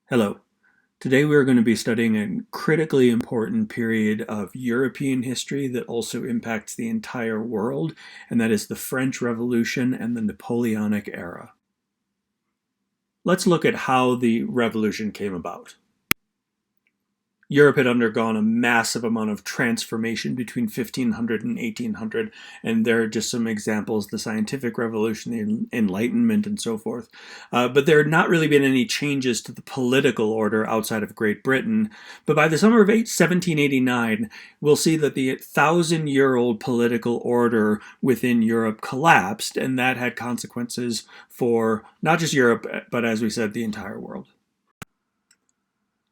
Hello. Today we are going to be studying a critically important period of European history that also impacts the entire world, and that is the French Revolution and the Napoleonic era. Let's look at how the revolution came about. Europe had undergone a massive amount of transformation between 1500 and 1800, and there are just some examples: the scientific revolution, the Enlightenment, and so forth. But there had not really been any changes to the political order outside of Great Britain. But by the summer of 1789, we'll see that the thousand-year-old political order within Europe collapsed, and that had consequences for not just Europe, but as we said, the entire world.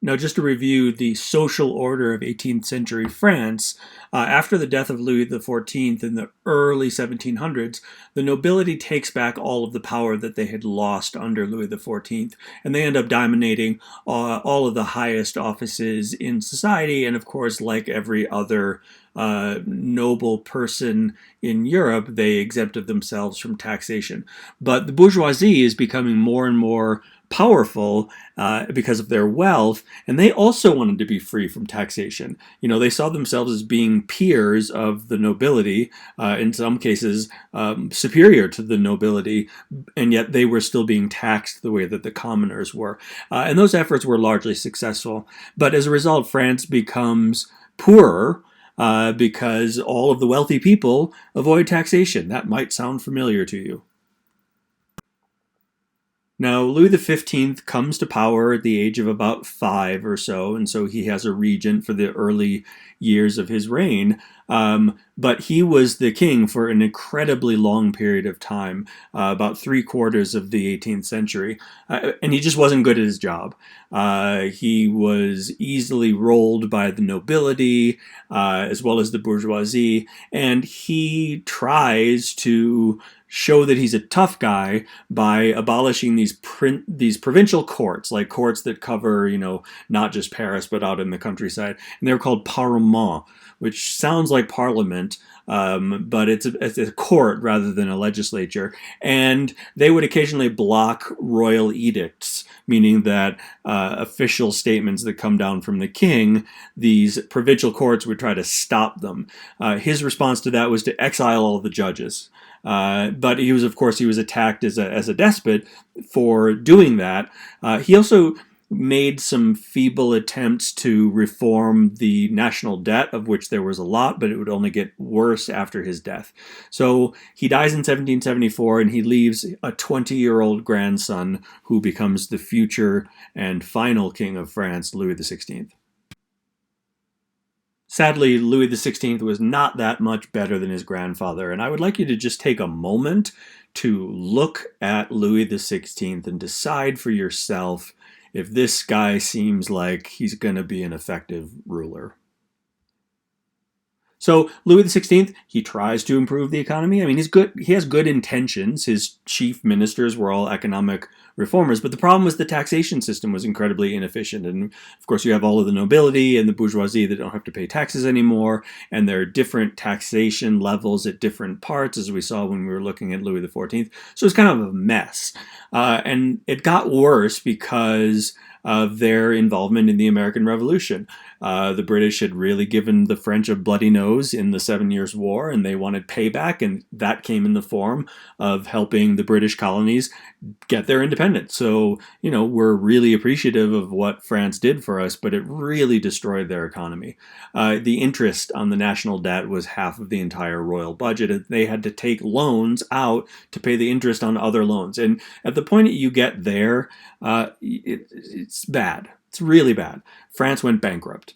Now, just to review the social order of 18th century France, after the death of Louis XIV in the early 1700s, the nobility takes back all of the power that they had lost under Louis XIV, and they end up dominating all of the highest offices in society. And of course, like every other noble person in Europe, they exempted themselves from taxation. But the bourgeoisie is becoming more and more powerful because of their wealth, and they also wanted to be free from taxation. They saw themselves as being peers of the nobility, in some cases superior to the nobility, and yet they were still being taxed the way that the commoners were. And those efforts were largely successful. But as a result, France becomes poorer because all of the wealthy people avoid taxation. That might sound familiar to you. Now, Louis XV comes to power at the age of about 5 or so, and so he has a regent for the early years of his reign. But he was the king for an incredibly long period of time, about 3/4 of the 18th century, and he just wasn't good at his job. He was easily rolled by the nobility, as well as the bourgeoisie, and he tries to show that he's a tough guy by abolishing these provincial courts, like courts that cover, not just Paris, but out in the countryside. And they're called parlements, which sounds like parliament, but it's a court rather than a legislature. And they would occasionally block royal edicts, meaning that official statements that come down from the king, these provincial courts would try to stop them. His response to that was to exile all the judges. But he was attacked as a despot for doing that. He also made some feeble attempts to reform the national debt, of which there was a lot, but it would only get worse after his death. So he dies in 1774, and he leaves a 20-year-old grandson who becomes the future and final king of France, Louis XVI. Sadly, Louis XVI was not that much better than his grandfather, and I would like you to just take a moment to look at Louis XVI and decide for yourself if this guy seems like he's going to be an effective ruler. So Louis XVI, he tries to improve the economy. I mean, he's good. He has good intentions. His chief ministers were all economic reformers, but the problem was the taxation system was incredibly inefficient. And of course, you have all of the nobility and the bourgeoisie that don't have to pay taxes anymore, and there are different taxation levels at different parts, as we saw when we were looking at Louis XIV. So it's kind of a mess. And it got worse because of their involvement in the American Revolution. The British had really given the French a bloody nose in the 7 Years' War, and they wanted payback, and that came in the form of helping the British colonies get their independence. So, we're really appreciative of what France did for us, but it really destroyed their economy. The interest on the national debt was half of the entire royal budget. They had to take loans out to pay the interest on other loans. And at the point that you get there, it's bad. It's really bad. France went bankrupt.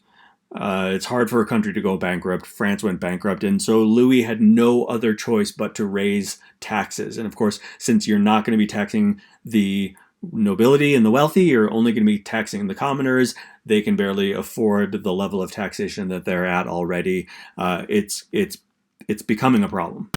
It's hard for a country to go bankrupt. France went bankrupt, and so Louis had no other choice but to raise taxes. And of course, since you're not going to be taxing the nobility and the wealthy, you're only going to be taxing the commoners. They can barely afford the level of taxation that they're at already. It's becoming a problem.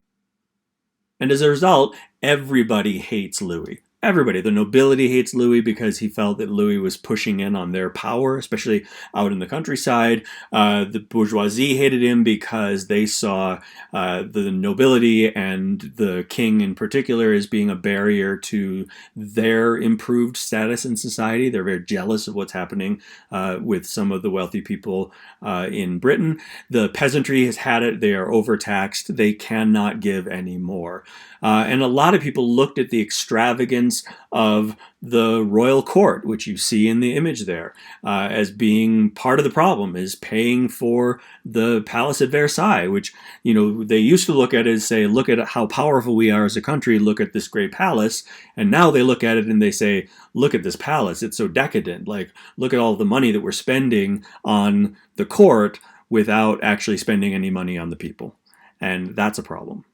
And as a result, everybody hates Louis. everybody. The nobility hates Louis because he felt that Louis was pushing in on their power, especially out in the countryside. The bourgeoisie hated him because they saw the nobility and the king in particular as being a barrier to their improved status in society. They're very jealous of what's happening with some of the wealthy people in Britain. The peasantry has had it. They are overtaxed. They cannot give any more. And a lot of people looked at the extravagance of the royal court, which you see in the image there, as being part of the problem, is paying for the palace at Versailles, which, they used to look at it as say, look at how powerful we are as a country, look at this great palace. And now they look at it and they say, look at this palace, it's so decadent. Like, look at all the money that we're spending on the court without actually spending any money on the people. And that's a problem.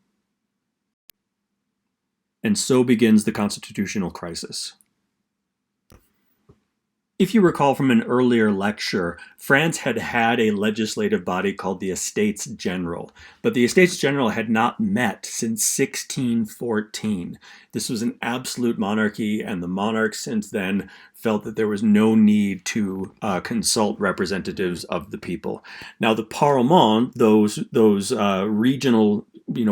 And so begins the constitutional crisis. If you recall from an earlier lecture, France had had a legislative body called the Estates General, but the Estates General had not met since 1614. This was an absolute monarchy, and the monarchs since then felt that there was no need to consult representatives of the people. Now, the Parlement, those regional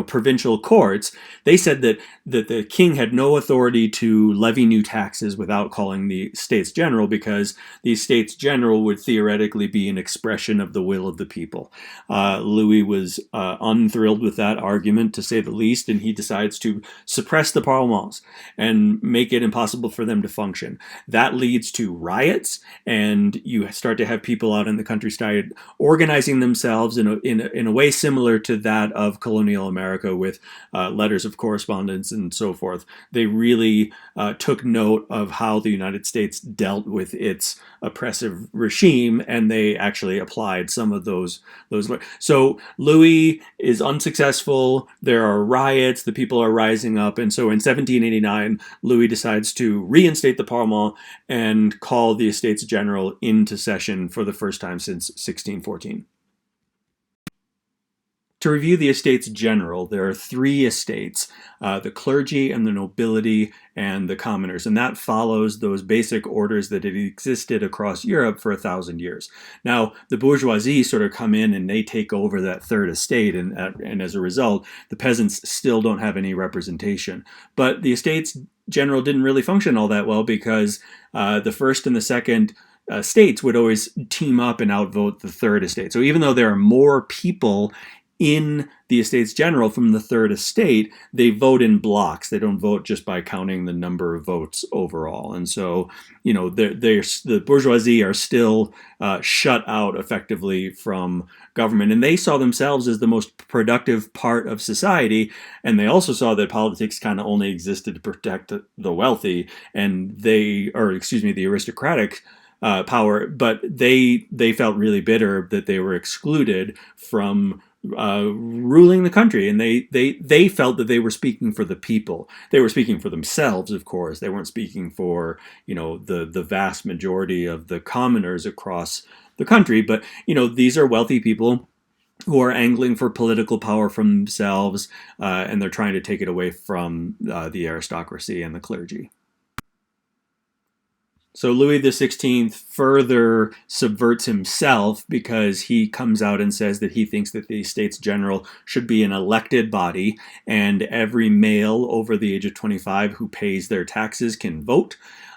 provincial courts, they said that the king had no authority to levy new taxes without calling the States General, because the States General would theoretically be an expression of the will of the people. Louis was unthrilled with that argument, to say the least, and he decides to suppress the parlements and make it impossible for them to function. That leads to riots, and you start to have people out in the countryside organizing themselves in a way similar to that of colonial America, with letters of correspondence and so forth. They really took note of how the United States dealt with its oppressive regime, and they actually applied some of those. So Louis is unsuccessful. There are riots. The people are rising up, and so in 1789, Louis decides to reinstate the Parlement and call the Estates General into session for the first time since 1614. To review the Estates General, there are three estates, the clergy and the nobility and the commoners, and that follows those basic orders that had existed across Europe for 1,000 years. Now, the bourgeoisie sort of come in and they take over that third estate, and as a result, the peasants still don't have any representation. But the Estates General didn't really function all that well, because the first and the second states would always team up and outvote the third estate. So even though there are more people in the Estates General from the third estate, they vote in blocks. They don't vote just by counting the number of votes overall. And so, the bourgeoisie are still shut out effectively from government. And they saw themselves as the most productive part of society. And they also saw that politics kind of only existed to protect the wealthy and the aristocratic power. But they felt really bitter that they were excluded from ruling the country, and they felt that they were speaking for the people. They were speaking for themselves, of course. They weren't speaking for the vast majority of the commoners across the country. But these are wealthy people who are angling for political power for themselves, and they're trying to take it away from the aristocracy and the clergy. So Louis XVI further subverts himself, because he comes out and says that he thinks that the States General should be an elected body, and every male over the age of 25 who pays their taxes can vote.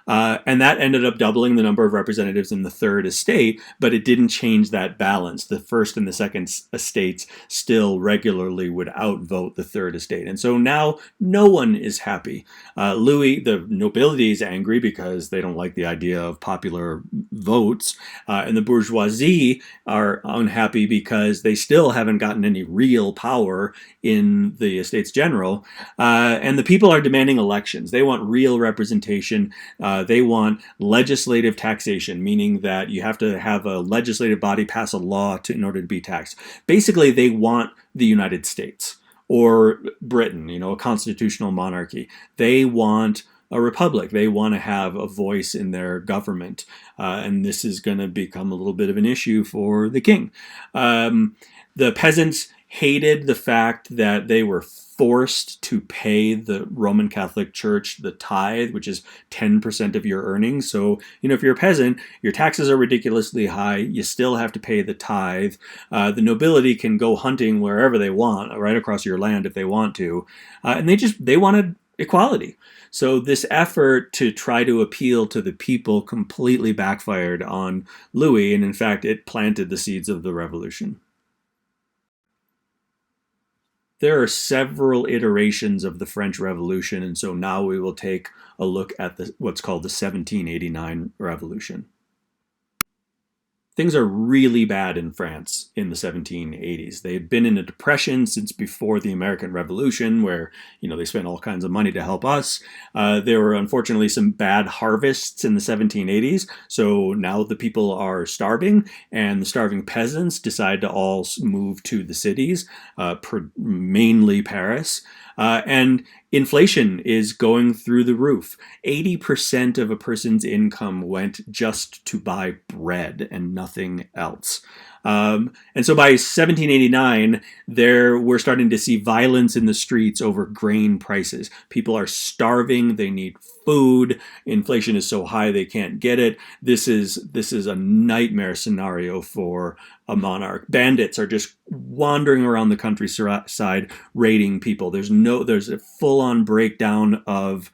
And that ended up doubling the number of representatives in the third estate, but it didn't change that balance. The first and the second estates still regularly would outvote the third estate. And so now no one is happy. Louis, the nobility, is angry because they don't like the idea of popular votes. And the bourgeoisie are unhappy because they still haven't gotten any real power in the Estates General. And the people are demanding elections. They want real representation. They want legislative taxation, meaning that you have to have a legislative body pass a law in order to be taxed. Basically, they want the United States or Britain, a constitutional monarchy. They want a republic. They want to have a voice in their government. And this is going to become a little bit of an issue for the king. The peasants hated the fact that they were forced to pay the Roman Catholic Church the tithe, which is 10% of your earnings. So, if you're a peasant, your taxes are ridiculously high. You still have to pay the tithe. The nobility can go hunting wherever they want, right across your land if they want to. And they wanted equality. So this effort to try to appeal to the people completely backfired on Louis, and in fact, it planted the seeds of the revolution. There are several iterations of the French Revolution, and so now we will take a look at what's called the 1789 Revolution. Things are really bad in France in the 1780s. They had been in a depression since before the American Revolution, where they spent all kinds of money to help us. There were unfortunately some bad harvests in the 1780s, so now the people are starving, and the starving peasants decide to all move to the cities, mainly Paris. And inflation is going through the roof. 80% of a person's income went just to buy bread and nothing else. And so by 1789, we're starting to see violence in the streets over grain prices. People are starving. They need food. Inflation is so high they can't get it. This is a nightmare scenario for a monarch. Bandits are just wandering around the countryside raiding people. There's a full-on breakdown of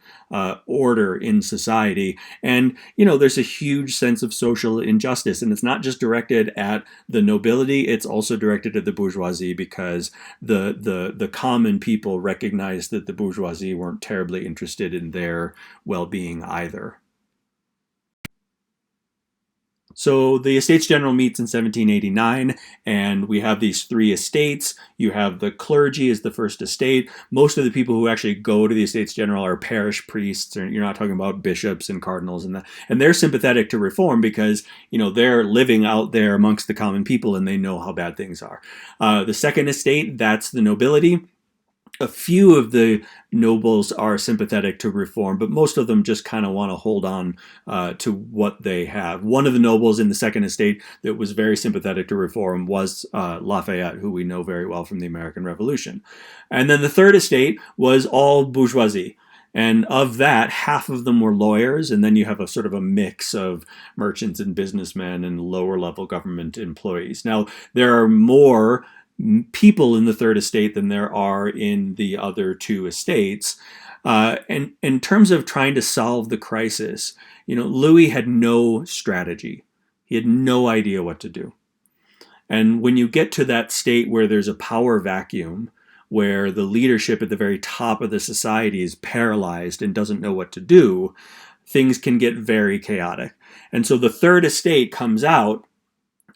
order in society, and there's a huge sense of social injustice, and it's not just directed at the nobility, it's also directed at the bourgeoisie, because the common people recognized that the bourgeoisie weren't terribly interested in their well-being either. So the Estates General meets in 1789, and we have these three estates. You have the clergy as the first estate. Most of the people who actually go to the Estates General are parish priests, or you're not talking about bishops and cardinals and that. And they're sympathetic to reform because, they're living out there amongst the common people and they know how bad things are. The second estate, that's the nobility. A few of the nobles are sympathetic to reform, but most of them just kind of want to hold on to what they have. One of the nobles in the second estate that was very sympathetic to reform was Lafayette, who we know very well from the American Revolution. And then the third estate was all bourgeoisie. And of that, half of them were lawyers, and then you have a sort of a mix of merchants and businessmen and lower level government employees. Now, there are more people in the third estate than there are in the other two estates. And in terms of trying to solve the crisis, Louis had no strategy. He had no idea what to do. And when you get to that state where there's a power vacuum, where the leadership at the very top of the society is paralyzed and doesn't know what to do, things can get very chaotic. And so the third estate comes out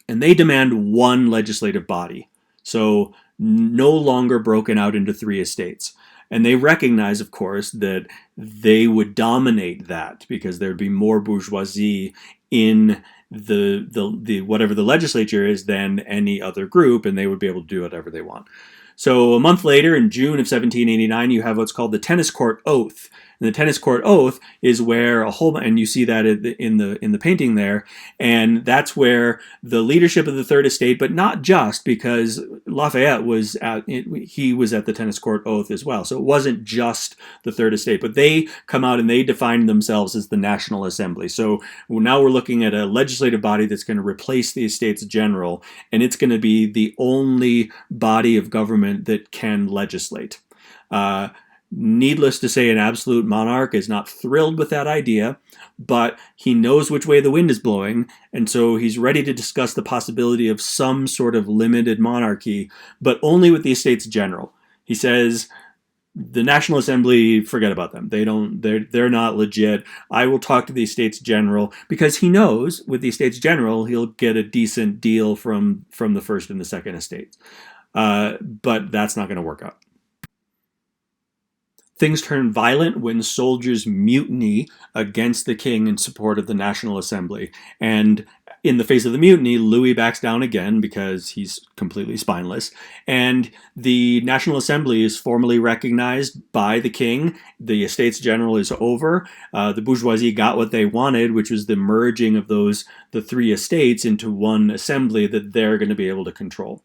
and they demand one legislative body. So no longer broken out into three estates. And they recognize, of course, that they would dominate that because there'd be more bourgeoisie in the whatever the legislature is than any other group, and they would be able to do whatever they want. So a month later, in June of 1789, you have what's called the Tennis Court Oath. And the Tennis Court Oath is where and you see that in the painting there, and that's where the leadership of the Third Estate, but not just, because Lafayette was at the Tennis Court Oath as well. So it wasn't just the Third Estate, but they come out and they define themselves as the National Assembly. So now we're looking at a legislative body that's going to replace the Estates General, and it's going to be the only body of government that can legislate. Needless to say, an absolute monarch is not thrilled with that idea, but he knows which way the wind is blowing, and so he's ready to discuss the possibility of some sort of limited monarchy, but only with the Estates General. He says, the National Assembly, forget about them. They're not legit. I will talk to the Estates General, because he knows with the Estates General he'll get a decent deal from the first and the second estates. But that's not going to work out. Things turn violent when soldiers mutiny against the king in support of the National Assembly. And In the face of the mutiny, Louis backs down again because he's completely spineless, and the National Assembly is formally recognized by the king. The Estates General is over. The bourgeoisie got what they wanted, which was the merging of the three estates into one assembly that they're going to be able to control.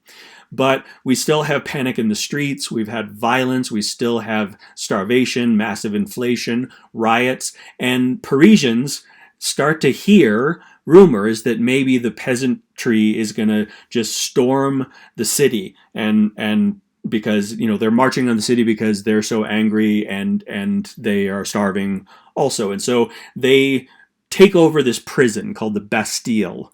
But we still have panic in the streets. We've had violence. We still have starvation, massive inflation, riots, and Parisians start to hear rumors that maybe the peasantry is going to just storm the city, and because they're marching on the city because they're so angry and they are starving also, and so they take over this prison called the Bastille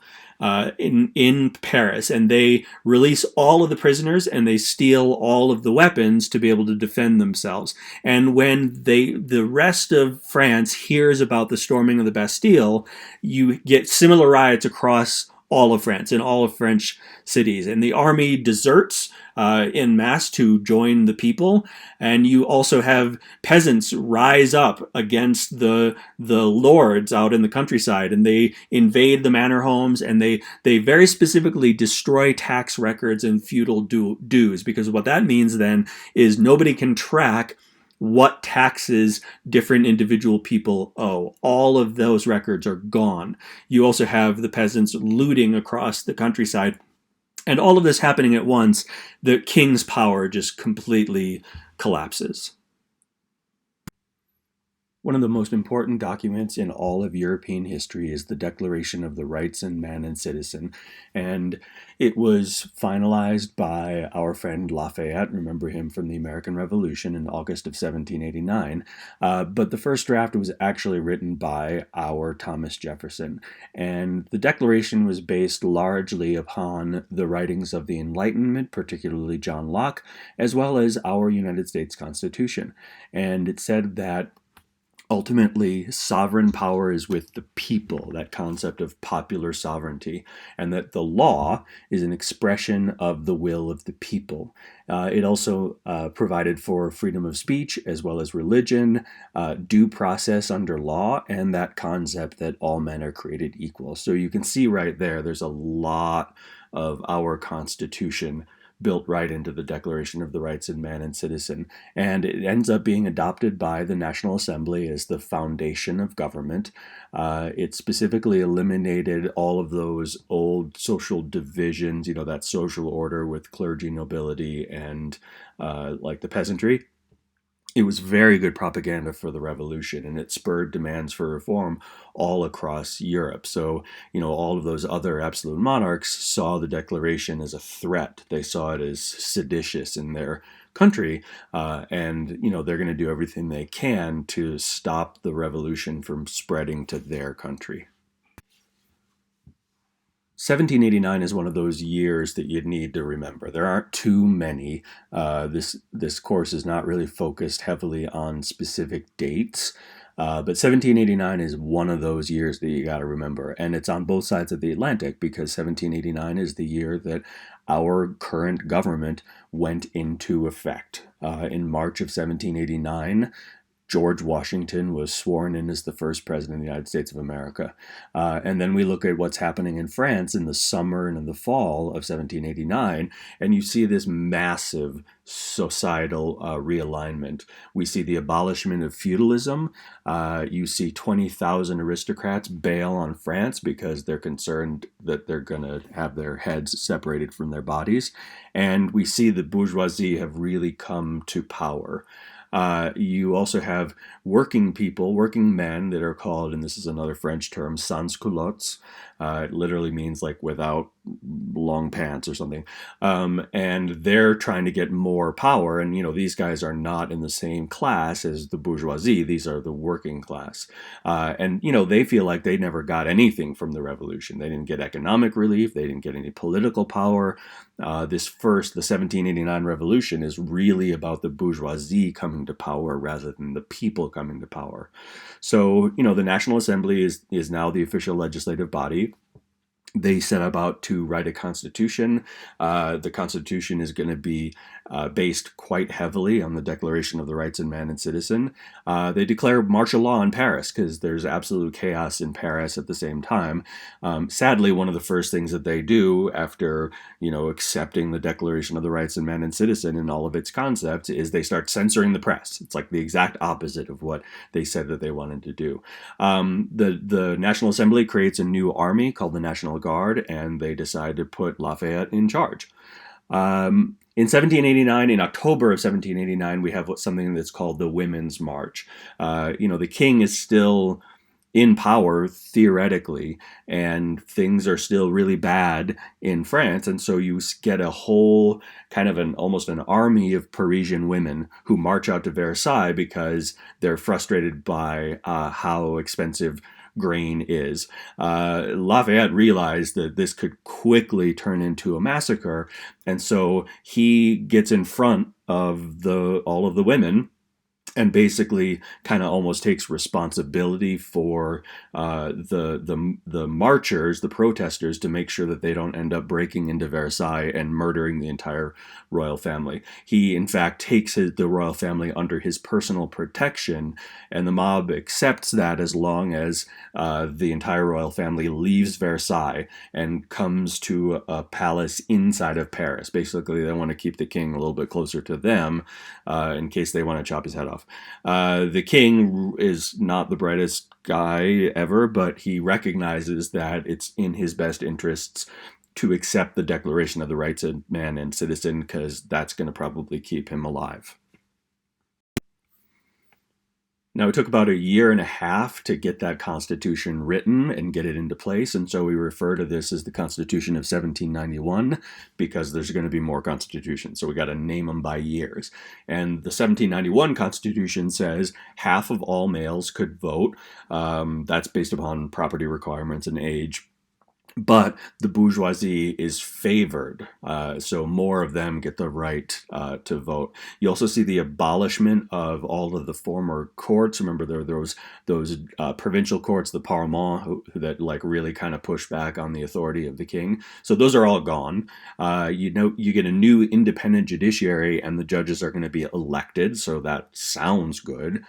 in Paris, and they release all of the prisoners and they steal all of the weapons to be able to defend themselves. And when the rest of France hears about the storming of the Bastille, you get similar riots across all of France, in all of French cities. And the army deserts en masse to join the people. And you also have peasants rise up against the lords out in the countryside, and they invade the manor homes, and they very specifically destroy tax records and feudal dues, because what that means then is nobody can track what taxes different individual people owe. All of those records are gone. You also have the peasants looting across the countryside. And all of this happening at once, the king's power just completely collapses. One of the most important documents in all of European history is the Declaration of the Rights of Man and Citizen, and it was finalized by our friend Lafayette. Remember him from the American Revolution in August of 1789, but the first draft was actually written by our Thomas Jefferson, and the Declaration was based largely upon the writings of the Enlightenment, particularly John Locke, as well as our United States Constitution, and it said that ultimately, sovereign power is with the people, that concept of popular sovereignty, and that the law is an expression of the will of the people. It also provided for freedom of speech as well as religion, due process under law, and that concept that all men are created equal. So you can see right there's a lot of our Constitution built right into the Declaration of the Rights of Man and Citizen, and it ends up being adopted by the National Assembly as the foundation of government. It specifically eliminated all of those old social divisions, that social order with clergy, nobility, and like the peasantry. It was very good propaganda for the revolution, and it spurred demands for reform all across Europe. So, all of those other absolute monarchs saw the Declaration as a threat. They saw it as seditious in their country, and, they're going to do everything they can to stop the revolution from spreading to their country. 1789 is one of those years that you'd need to remember. There aren't too many. This course is not really focused heavily on specific dates, but 1789 is one of those years that you got to remember. And it's on both sides of the Atlantic, because 1789 is the year that our current government went into effect. In March of 1789, George Washington was sworn in as the first president of the United States of America. And then we look at what's happening in France in the summer and in the fall of 1789, and you see this massive societal realignment. We see the abolishment of feudalism. You see 20,000 aristocrats bail on France because they're concerned that they're going to have their heads separated from their bodies. And we see the bourgeoisie have really come to power. You also have working people, working men that are called, and this is another French term, sans-culottes. It literally means like without long pants or something. And they're trying to get more power. And, these guys are not in the same class as the bourgeoisie. These are the working class. And, they feel like they never got anything from the revolution. They didn't get economic relief. They didn't get any political power. The 1789 revolution is really about the bourgeoisie coming to power rather than the people coming to power. So, the National Assembly is now the official legislative body. They set about to write a constitution. The constitution is going to be based quite heavily on the Declaration of the Rights of Man and Citizen. They declare martial law in Paris because there's absolute chaos in Paris at the same time. Sadly, one of the first things that they do after, accepting the Declaration of the Rights of Man and Citizen and all of its concepts is they start censoring the press. It's like the exact opposite of what they said that they wanted to do. The National Assembly creates a new army called the National Guard, and they decide to put Lafayette in charge. In 1789, in October of 1789, we have something that's called the Women's March. The king is still in power theoretically, and things are still really bad in France, and so you get a whole kind of almost an army of Parisian women who march out to Versailles because they're frustrated by how expensive grain is. Lafayette realized that this could quickly turn into a massacre, and so he gets in front of all of the women and basically kind of almost takes responsibility for the marchers, the protesters, to make sure that they don't end up breaking into Versailles and murdering the entire royal family. He, in fact, takes the royal family under his personal protection, and the mob accepts that as long as the entire royal family leaves Versailles and comes to a palace inside of Paris. Basically, they want to keep the king a little bit closer to them in case they want to chop his head off. The king is not the brightest guy ever, but he recognizes that it's in his best interests to accept the Declaration of the Rights of Man and Citizen because that's going to probably keep him alive. Now, it took about a year and a half to get that Constitution written and get it into place, and so we refer to this as the Constitution of 1791 because there's going to be more constitutions, so we got to name them by years. And the 1791 Constitution says half of all males could vote. That's based upon property requirements and age. But the bourgeoisie is favored, so more of them get the right to vote. You also see the abolishment of all of the former courts. Remember, there were those provincial courts, the Parlement, that like really kind of push back on the authority of the king. So those are all gone. You get a new independent judiciary, and the judges are going to be elected. So that sounds good.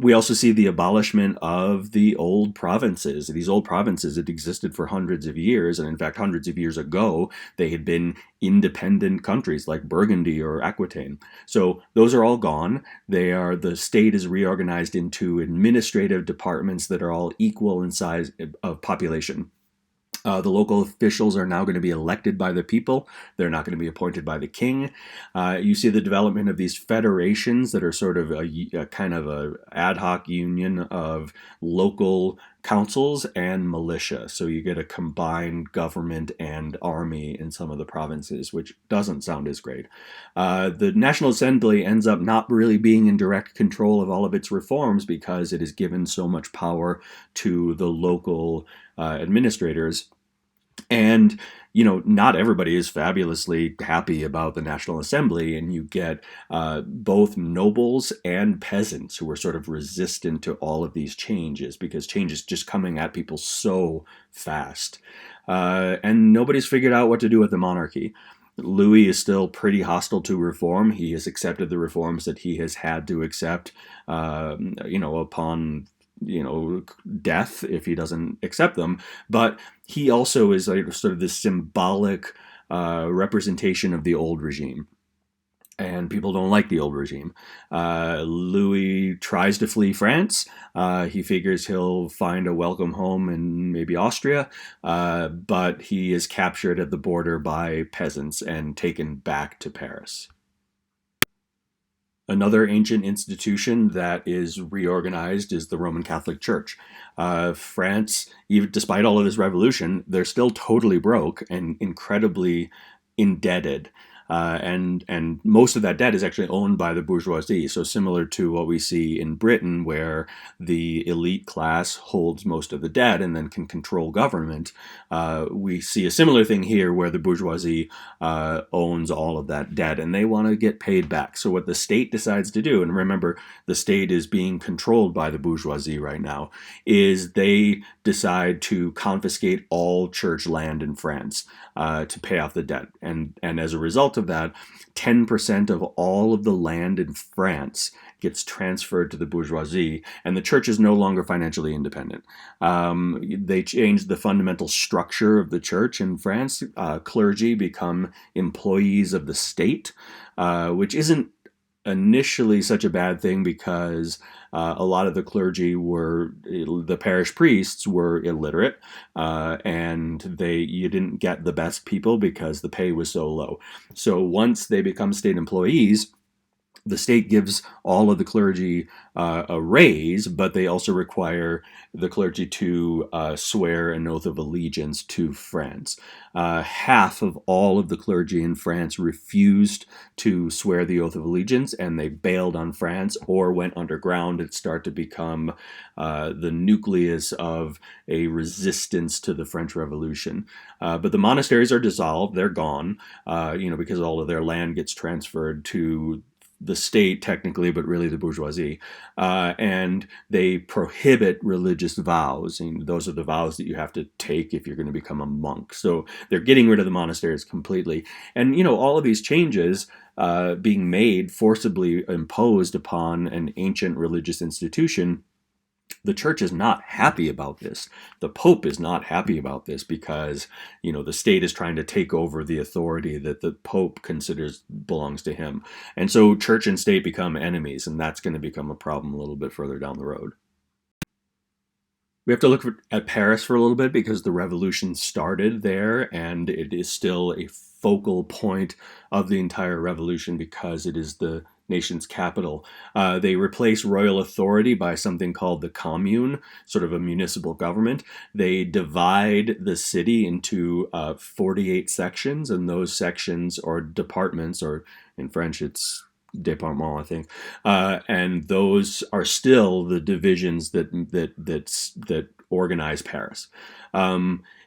We also see the abolishment of the old provinces. These old provinces had existed for hundreds of years, and in fact, hundreds of years ago, they had been independent countries like Burgundy or Aquitaine. So those are all gone. The state is reorganized into administrative departments that are all equal in size of population. The local officials are now going to be elected by the people. They're not going to be appointed by the king. You see the development of these federations that are sort of a kind of a ad hoc union of local councils and militia. So you get a combined government and army in some of the provinces, which doesn't sound as great. The National Assembly ends up not really being in direct control of all of its reforms because it is given so much power to the local administrators. And, not everybody is fabulously happy about the National Assembly, and you get both nobles and peasants who are sort of resistant to all of these changes because change is just coming at people so fast. And nobody's figured out what to do with the monarchy. Louis is still pretty hostile to reform. He has accepted the reforms that he has had to accept, upon death if he doesn't accept them. But he also is like sort of this symbolic representation of the old regime. And people don't like the old regime. Louis tries to flee France. He figures he'll find a welcome home in maybe Austria, but he is captured at the border by peasants and taken back to Paris. Another ancient institution that is reorganized is the Roman Catholic Church. France, even despite all of this revolution, they're still totally broke and incredibly indebted. And most of that debt is actually owned by the bourgeoisie. So similar to what we see in Britain, where the elite class holds most of the debt and then can control government, we see a similar thing here where the bourgeoisie owns all of that debt and they want to get paid back. So what the state decides to do, and remember, the state is being controlled by the bourgeoisie right now, is they decide to confiscate all church land in France to pay off the debt. And as a result of that, 10% of all of the land in France gets transferred to the bourgeoisie, and the church is no longer financially independent. They changed the fundamental structure of the church in France. Clergy become employees of the state, which isn't initially such a bad thing because a lot of the clergy the parish priests were illiterate, and you didn't get the best people because the pay was so low. So once they become state employees, the state gives all of the clergy a raise, but they also require the clergy to swear an oath of allegiance to France. Half of all of the clergy in France refused to swear the oath of allegiance, and they bailed on France or went underground and start to become the nucleus of a resistance to the French Revolution. But the monasteries are dissolved; they're gone, because all of their land gets transferred to the state technically, but really the bourgeoisie, and they prohibit religious vows. And those are the vows that you have to take if you're going to become a monk. So they're getting rid of the monasteries completely. And, all of these changes being made, forcibly imposed upon an ancient religious institution, the church is not happy about this. The Pope is not happy about this because, the state is trying to take over the authority that the Pope considers belongs to him. And so church and state become enemies, and that's going to become a problem a little bit further down the road. We have to look at Paris for a little bit because the revolution started there, and it is still a focal point of the entire revolution because it is the nation's capital. They replace royal authority by something called the commune, sort of a municipal government. They divide the city into 48 sections, and those sections are departments, or in French it's département, I think, and those are still the divisions that organize Paris.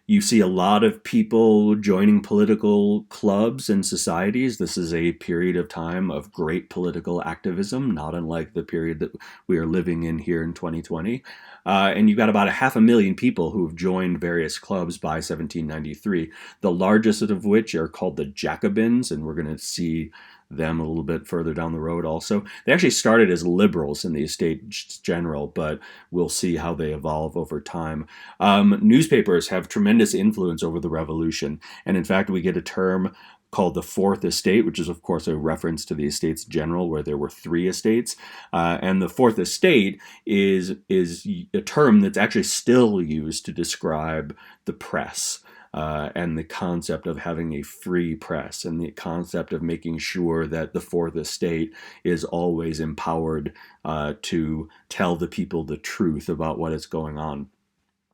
You see a lot of people joining political clubs and societies. This is a period of time of great political activism, not unlike the period that we are living in here in 2020. And you've got about 500,000 people who have joined various clubs by 1793, the largest of which are called the Jacobins, and we're going to see them a little bit further down the road also. They actually started as liberals in the Estates General, but we'll see how they evolve over time. Newspapers have tremendous influence over the revolution, and in fact we get a term called the Fourth Estate, which is of course a reference to the Estates General where there were 3 estates. And the Fourth Estate is a term that's actually still used to describe the press. And the concept of having a free press, and the concept of making sure that the Fourth Estate is always empowered to tell the people the truth about what is going on.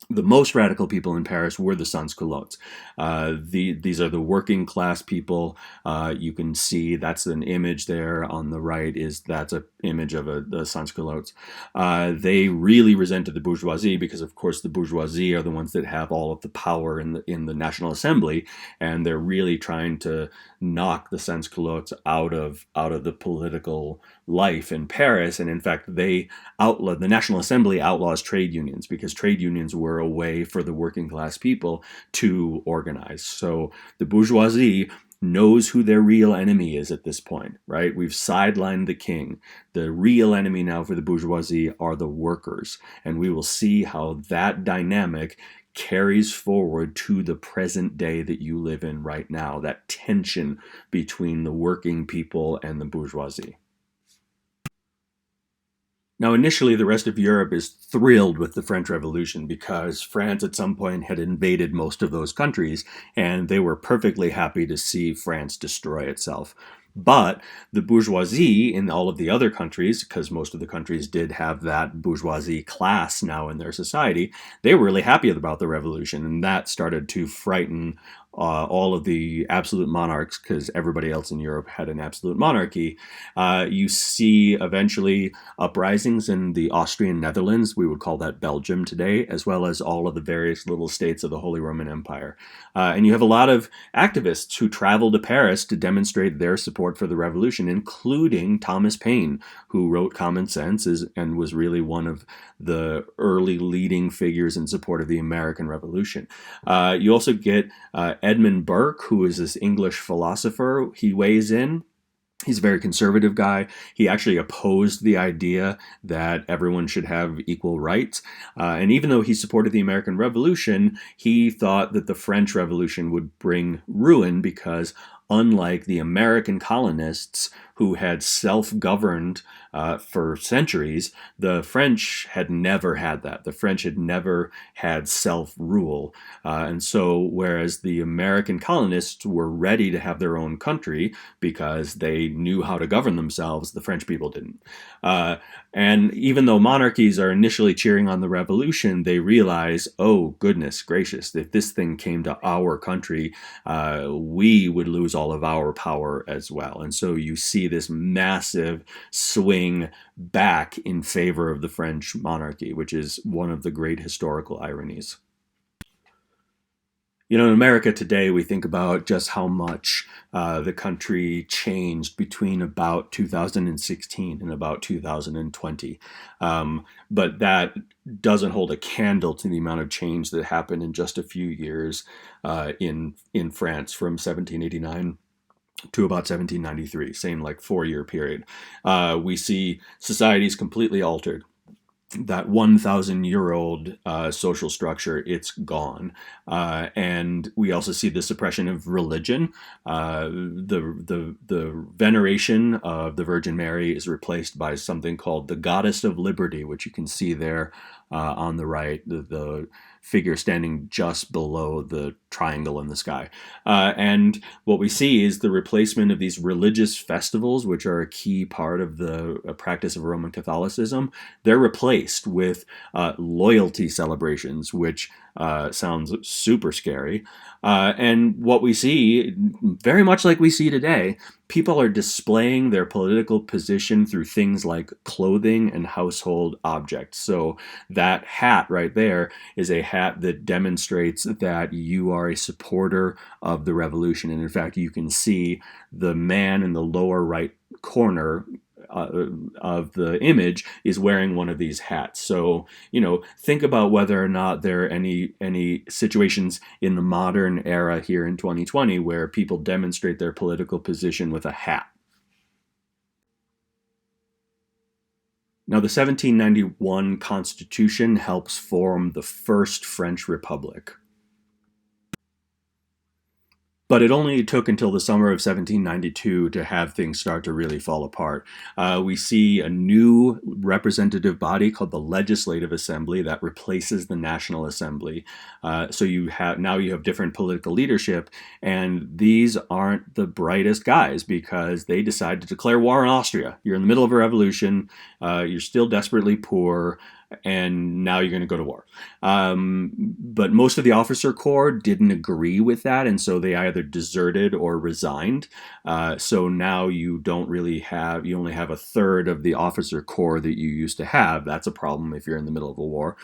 The most radical people in Paris were the sans-culottes. These are the working class people. You can see that's an image there on the right. That's an image of the sans-culottes. They really resented the bourgeoisie because, of course, the bourgeoisie are the ones that have all of the power in the National Assembly, and they're really trying to knock the sans-culottes out of the political life in Paris. And in fact, the National Assembly outlaws trade unions because trade unions were a way for the working class people to organize. So the bourgeoisie knows who their real enemy is at this point, right? We've sidelined the king. The real enemy now for the bourgeoisie are the workers. And we will see how that dynamic carries forward to the present day that you live in right now, that tension between the working people and the bourgeoisie. Now, initially, the rest of Europe is thrilled with the French Revolution because France at some point had invaded most of those countries, and they were perfectly happy to see France destroy itself. But the bourgeoisie in all of the other countries, because most of the countries did have that bourgeoisie class now in their society, they were really happy about the revolution, and that started to frighten all of the absolute monarchs, because everybody else in Europe had an absolute monarchy. You see eventually uprisings in the Austrian Netherlands, we would call that Belgium today, as well as all of the various little states of the Holy Roman Empire. And you have a lot of activists who travel to Paris to demonstrate their support for the revolution, including Thomas Paine, who wrote Common Sense and was really one of the early leading figures in support of the American Revolution. You also get Edmund Burke, who is this English philosopher, he weighs in. He's a very conservative guy. He actually opposed the idea that everyone should have equal rights. And even though he supported the American Revolution, he thought that the French Revolution would bring ruin because, unlike the American colonists who had self-governed for centuries, the French had never had that. The French had never had self-rule. And so whereas the American colonists were ready to have their own country because they knew how to govern themselves, the French people didn't. And even though monarchies are initially cheering on the revolution, they realize, oh, goodness gracious, if this thing came to our country, we would lose all of our power as well. And so you see this massive swing back in favor of the French monarchy, which is one of the great historical ironies. You know, in America today, we think about just how much the country changed between about 2016 and about 2020. But that doesn't hold a candle to the amount of change that happened in just a few years in France from 1789 to about 1793, same like 4-year period. We see societies completely altered. That 1,000-year-old social structure, it's gone. And we also see the suppression of religion. The veneration of the Virgin Mary is replaced by something called the Goddess of Liberty, which you can see there on the right, the figure standing just below the triangle in the sky. And what we see is the replacement of these religious festivals, which are a key part of the practice of Roman Catholicism. They're replaced with loyalty celebrations, which sounds super scary. And what we see, very much like we see today, people are displaying their political position through things like clothing and household objects. So that hat right there is a hat that demonstrates that you are a supporter of the revolution. And in fact, you can see the man in the lower right corner of the image is wearing one of these hats. So, you know, think about whether or not there are any situations in the modern era here in 2020 where people demonstrate their political position with a hat. Now, the 1791 Constitution helps form the first French Republic. But it only took until the summer of 1792 to have things start to really fall apart. We see a new representative body called the Legislative Assembly that replaces the National Assembly. So you have different political leadership, and these aren't the brightest guys because they decide to declare war on Austria. You're in the middle of a revolution, you're still desperately poor, and now you're going to go to war. But most of the officer corps didn't agree with that, and so they either deserted or resigned. So now you only have a third of the officer corps that you used to have. That's a problem if you're in the middle of a war.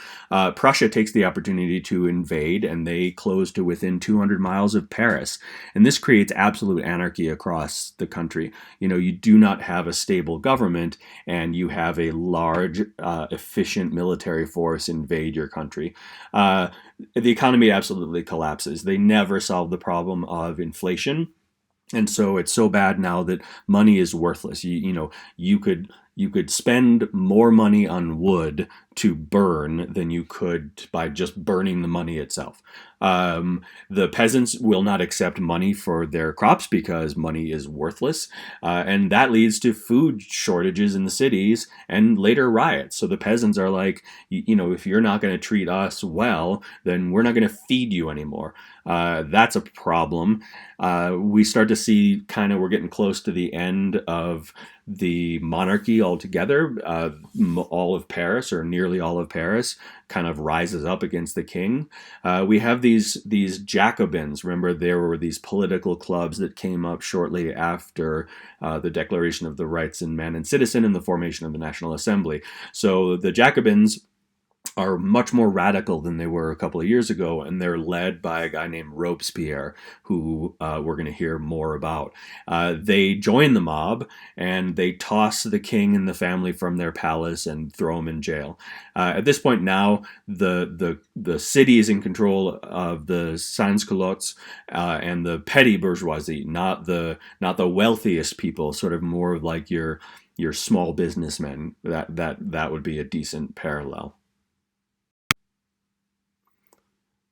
Prussia takes the opportunity to invade, and they close to within 200 miles of Paris. And this creates absolute anarchy across the country. You know, you do not have a stable government, and you have a large, efficient military force invade your country. The economy absolutely collapses. They never solve the problem of inflation. And so it's so bad now that money is worthless. You could spend more money on wood to burn than you could by just burning the money itself. The peasants will not accept money for their crops because money is worthless. And that leads to food shortages in the cities and later riots. So the peasants are like, if you're not going to treat us well, then we're not going to feed you anymore. That's a problem. We start to see we're getting close to the end of the monarchy altogether. All of Paris, or nearly all of Paris, kind of rises up against the king. We have these Jacobins. Remember, there were these political clubs that came up shortly after the Declaration of the Rights of Man and Citizen and the formation of the National Assembly. So the Jacobins are much more radical than they were a couple of years ago, and they're led by a guy named Robespierre, who we're going to hear more about. They join the mob, and they toss the king and the family from their palace and throw them in jail. At this point now, the city is in control of the sans-culottes and the petty bourgeoisie, not the wealthiest people, sort of more like your small businessmen. That would be a decent parallel.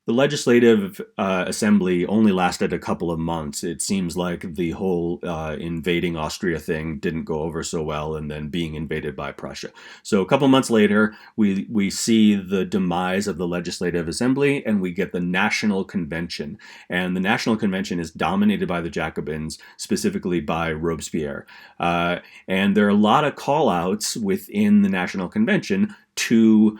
The legislative assembly only lasted a couple of months. It seems like the whole invading Austria thing didn't go over so well, and then being invaded by Prussia. So a couple months later, we see the demise of the legislative assembly, and we get the National Convention. And the National Convention is dominated by the Jacobins, specifically by Robespierre. And there are a lot of call-outs within the National Convention to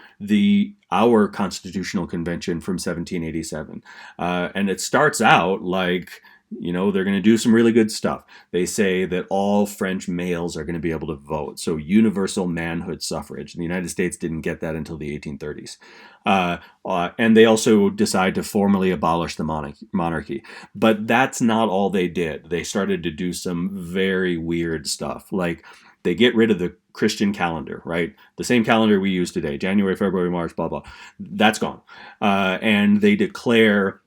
our Constitutional Convention from 1787. And it starts out like, they're going to do some really good stuff. They say that all French males are going to be able to vote. So universal manhood suffrage. The United States didn't get that until the 1830s. And they also decide to formally abolish the monarchy. But that's not all they did. They started to do some very weird stuff. Like, they get rid of the Christian calendar, right? The same calendar we use today, January, February, March, blah, blah. That's gone. And they declare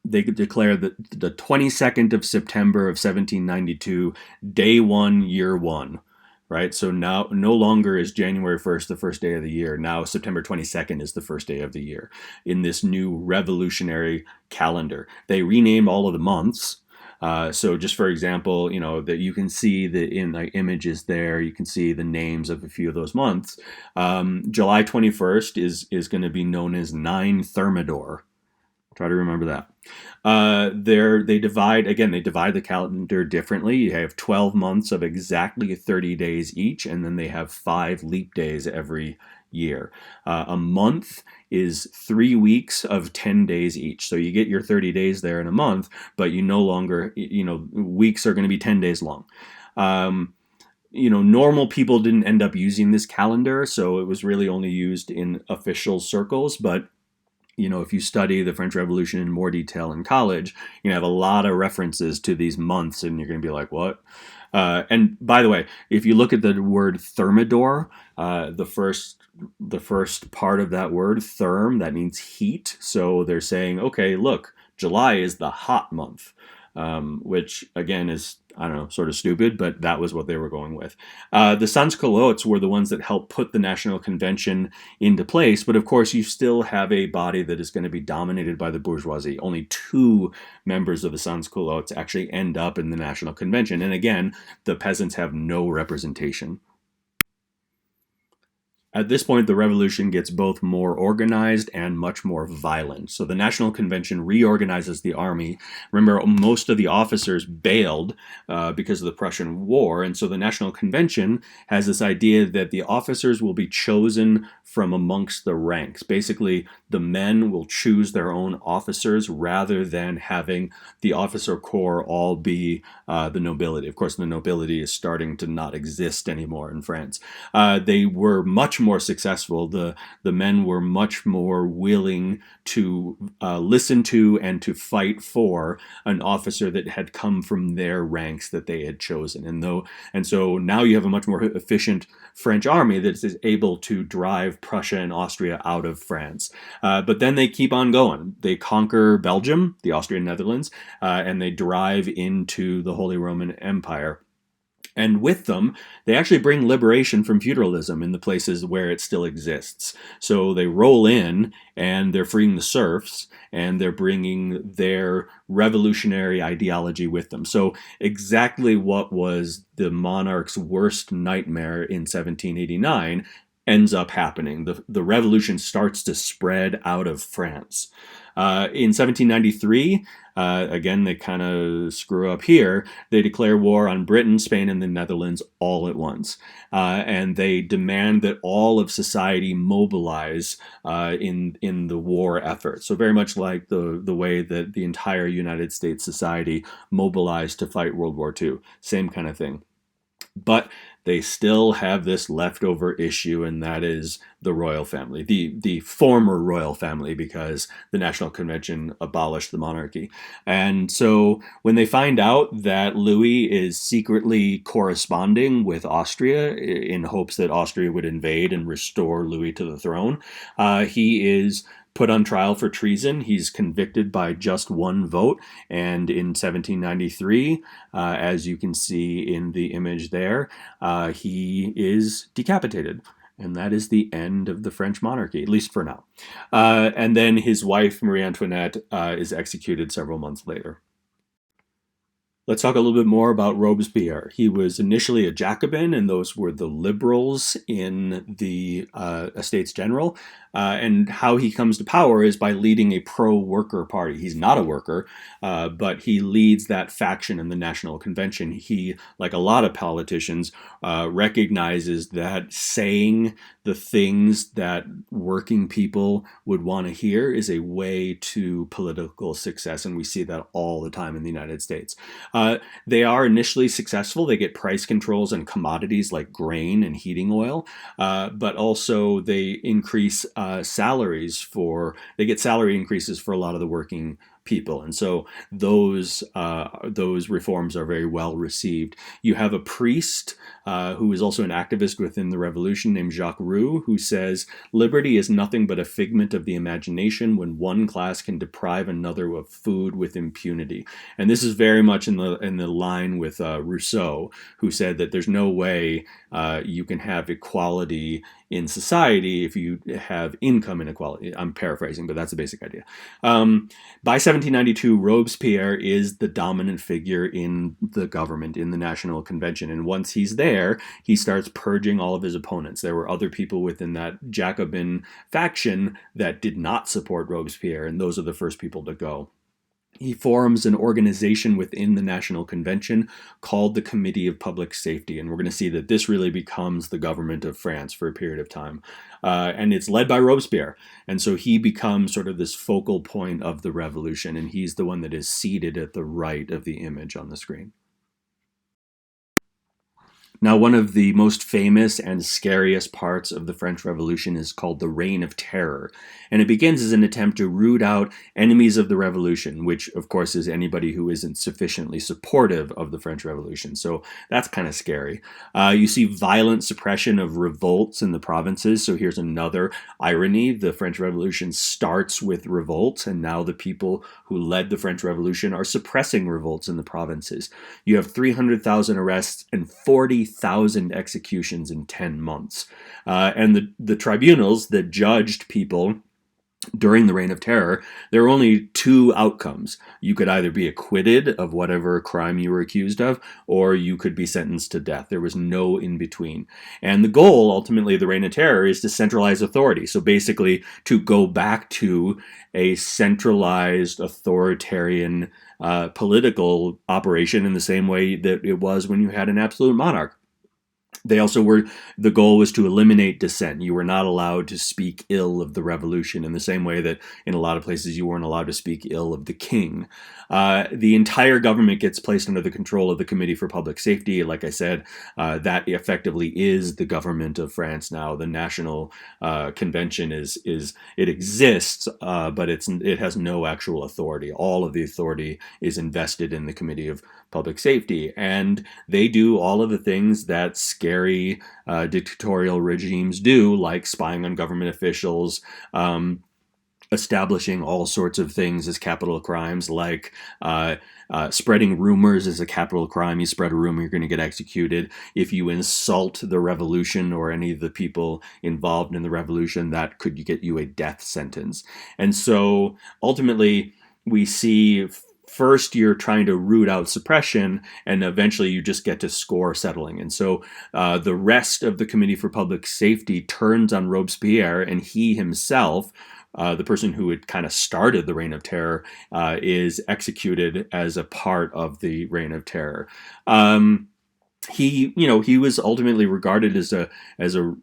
the 22nd of September of 1792, day one, year one, right? So now no longer is January 1st the first day of the year. Now September 22nd is the first day of the year in this new revolutionary calendar. They rename all of the months. So just for example, that you can see in the images there, you can see the names of a few of those months. July 21st is going to be known as 9 Thermidor. Try to remember that. They divide the calendar differently. You have 12 months of exactly 30 days each, and then they have 5 leap days every year. A month is 3 weeks of 10 days each. So you get your 30 days there in a month, but you no longer, weeks are going to be 10 days long. Normal people didn't end up using this calendar, so it was really only used in official circles. But if you study the French Revolution in more detail in college, you have a lot of references to these months, and you're going to be like, what? And by the way, if you look at the word thermidor, the first part of that word, therm, that means heat. So they're saying, okay, look, July is the hot month, which again is, I don't know, sort of stupid, but that was what they were going with. The sans-culottes were the ones that helped put the National Convention into place, but of course you still have a body that is going to be dominated by the bourgeoisie. Only 2 members of the sans-culottes actually end up in the National Convention, and again, the peasants have no representation. At this point, the revolution gets both more organized and much more violent. So the National Convention reorganizes the army. Remember, most of the officers bailed because of the Prussian War, and so the National Convention has this idea that the officers will be chosen from amongst the ranks. Basically, the men will choose their own officers rather than having the officer corps all be the nobility. Of course, the nobility is starting to not exist anymore in France. They were much more successful. The men were much more willing to listen to and to fight for an officer that had come from their ranks that they had chosen. And so now you have a much more efficient French army that is able to drive Prussia and Austria out of France. But then they keep on going. They conquer Belgium, the Austrian Netherlands, and they drive into the Holy Roman Empire. And with them, they actually bring liberation from feudalism in the places where it still exists. So they roll in, and they're freeing the serfs, and they're bringing their revolutionary ideology with them. So exactly what was the monarch's worst nightmare in 1789 ends up happening. The revolution starts to spread out of France. In 1793, again, they kind of screw up here. They declare war on Britain, Spain, and the Netherlands all at once. And they demand that all of society mobilize in the war effort. So very much like the way that the entire United States society mobilized to fight World War II. Same kind of thing. But they still have this leftover issue, and that is the royal family, the former royal family, because the National Convention abolished the monarchy. And so when they find out that Louis is secretly corresponding with Austria in hopes that Austria would invade and restore Louis to the throne, he is put on trial for treason. He's convicted by just one vote. And in 1793, as you can see in the image there, he is decapitated. And that is the end of the French monarchy, at least for now. And then his wife, Marie Antoinette, is executed several months later. Let's talk a little bit more about Robespierre. He was initially a Jacobin, and those were the liberals in the Estates General. And how he comes to power is by leading a pro-worker party. He's not a worker, but he leads that faction in the National Convention. He, like a lot of politicians, recognizes that saying the things that working people would want to hear is a way to political success, and we see that all the time in the United States. They are initially successful. They get price controls on commodities like grain and heating oil, but also they increase they get salary increases for a lot of the working people, and so those reforms are very well received. You have a priest who is also an activist within the revolution named Jacques Roux, who says liberty is nothing but a figment of the imagination when one class can deprive another of food with impunity. And this is very much in the line with Rousseau, who said that there's no way you can have equality in society if you have income inequality. I'm paraphrasing, but that's the basic idea. By 1792, Robespierre is the dominant figure in the government, in the National Convention. And once he's there, he starts purging all of his opponents. There were other people within that Jacobin faction that did not support Robespierre, and those are the first people to go. He forms an organization within the National Convention called the Committee of Public Safety, and we're going to see that this really becomes the government of France for a period of time. And it's led by Robespierre, and so he becomes sort of this focal point of the revolution, and he's the one that is seated at the right of the image on the screen. Now, one of the most famous and scariest parts of the French Revolution is called the Reign of Terror, and it begins as an attempt to root out enemies of the revolution, which, of course, is anybody who isn't sufficiently supportive of the French Revolution, so that's kind of scary. You see violent suppression of revolts in the provinces, so here's another irony. The French Revolution starts with revolts, and now the people who led the French Revolution are suppressing revolts in the provinces. You have 300,000 arrests and 40,000 executions in 10 months. And the tribunals that judged people during the Reign of Terror, there were only two outcomes. You could either be acquitted of whatever crime you were accused of, or you could be sentenced to death. There was no in between. And the goal, ultimately, of the Reign of Terror is to centralize authority. So basically, to go back to a centralized, authoritarian political operation in the same way that it was when you had an absolute monarch. The goal was to eliminate dissent. You were not allowed to speak ill of the revolution in the same way that in a lot of places you weren't allowed to speak ill of the king. The entire government gets placed under the control of the Committee for Public Safety. Like I said, that effectively is the government of France now. The National Convention it exists, but it has no actual authority. All of the authority is invested in the Committee of Public Safety, and they do all of the things that scary dictatorial regimes do, like spying on government officials, establishing all sorts of things as capital crimes, like spreading rumors is a capital crime. You spread a rumor, you're going to get executed. If you insult the revolution or any of the people involved in the revolution, that could get you a death sentence. And so ultimately, we see first you're trying to root out suppression, and eventually you just get to score settling. And so the rest of the Committee for Public Safety turns on Robespierre, and he himself, the person who had kind of started the Reign of Terror, is executed as a part of the Reign of Terror. he was ultimately regarded as a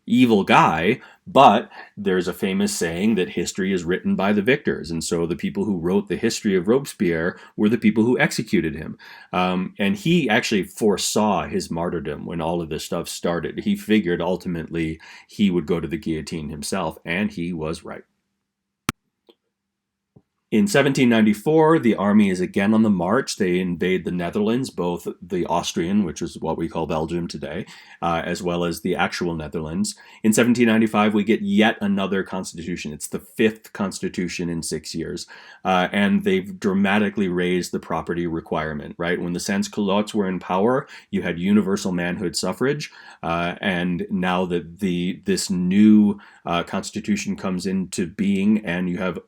evil guy, but there's a famous saying that history is written by the victors, and so the people who wrote the history of Robespierre were the people who executed him. And he actually foresaw his martyrdom when all of this stuff started. He figured ultimately he would go to the guillotine himself, and he was right. In 1794, the army is again on the march. They invade the Netherlands, both the Austrian, which is what we call Belgium today, as well as the actual Netherlands. In 1795, we get yet another constitution. It's the fifth constitution in 6 years. And they've dramatically raised the property requirement, right? When the sans-culottes were in power, you had universal manhood suffrage. And now that this new constitution comes into being, and you have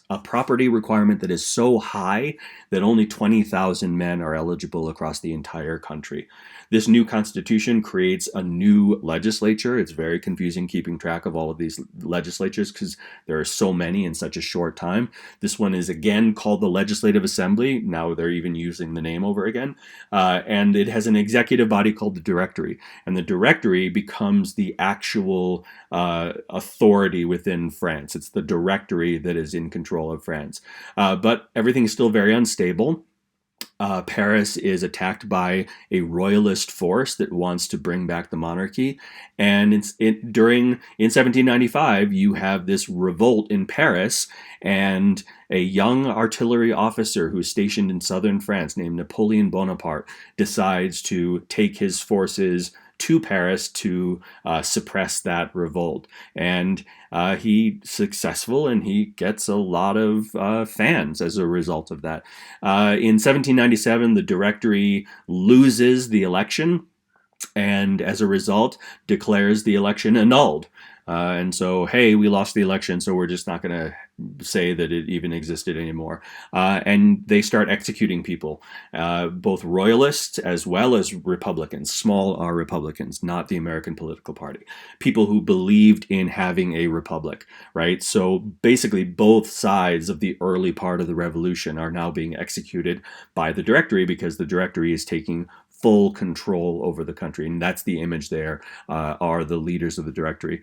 a property requirement that is so high that only 20,000 men are eligible across the entire country. This new constitution creates a new legislature. It's very confusing keeping track of all of these legislatures because there are so many in such a short time. This one is again called the Legislative Assembly. Now they're even using the name over again. And it has an executive body called the Directory. And the Directory becomes the actual authority within France. It's the Directory that is in control of France. But everything is still very unstable. Paris is attacked by a royalist force that wants to bring back the monarchy. And in 1795, you have this revolt in Paris, and a young artillery officer who's stationed in southern France named Napoleon Bonaparte decides to take his forces to Paris to suppress that revolt. And he's successful, and he gets a lot of fans as a result of that. In 1797, the Directory loses the election, and as a result, declares the election annulled. And so, hey, we lost the election, so we're just not going to say that it even existed anymore. And they start executing people, both royalists as well as Republicans, small r Republicans, not the American political party, people who believed in having a republic, right? So basically, both sides of the early part of the revolution are now being executed by the Directory because the Directory is taking full control over the country. And that's the image there, are the leaders of the Directory.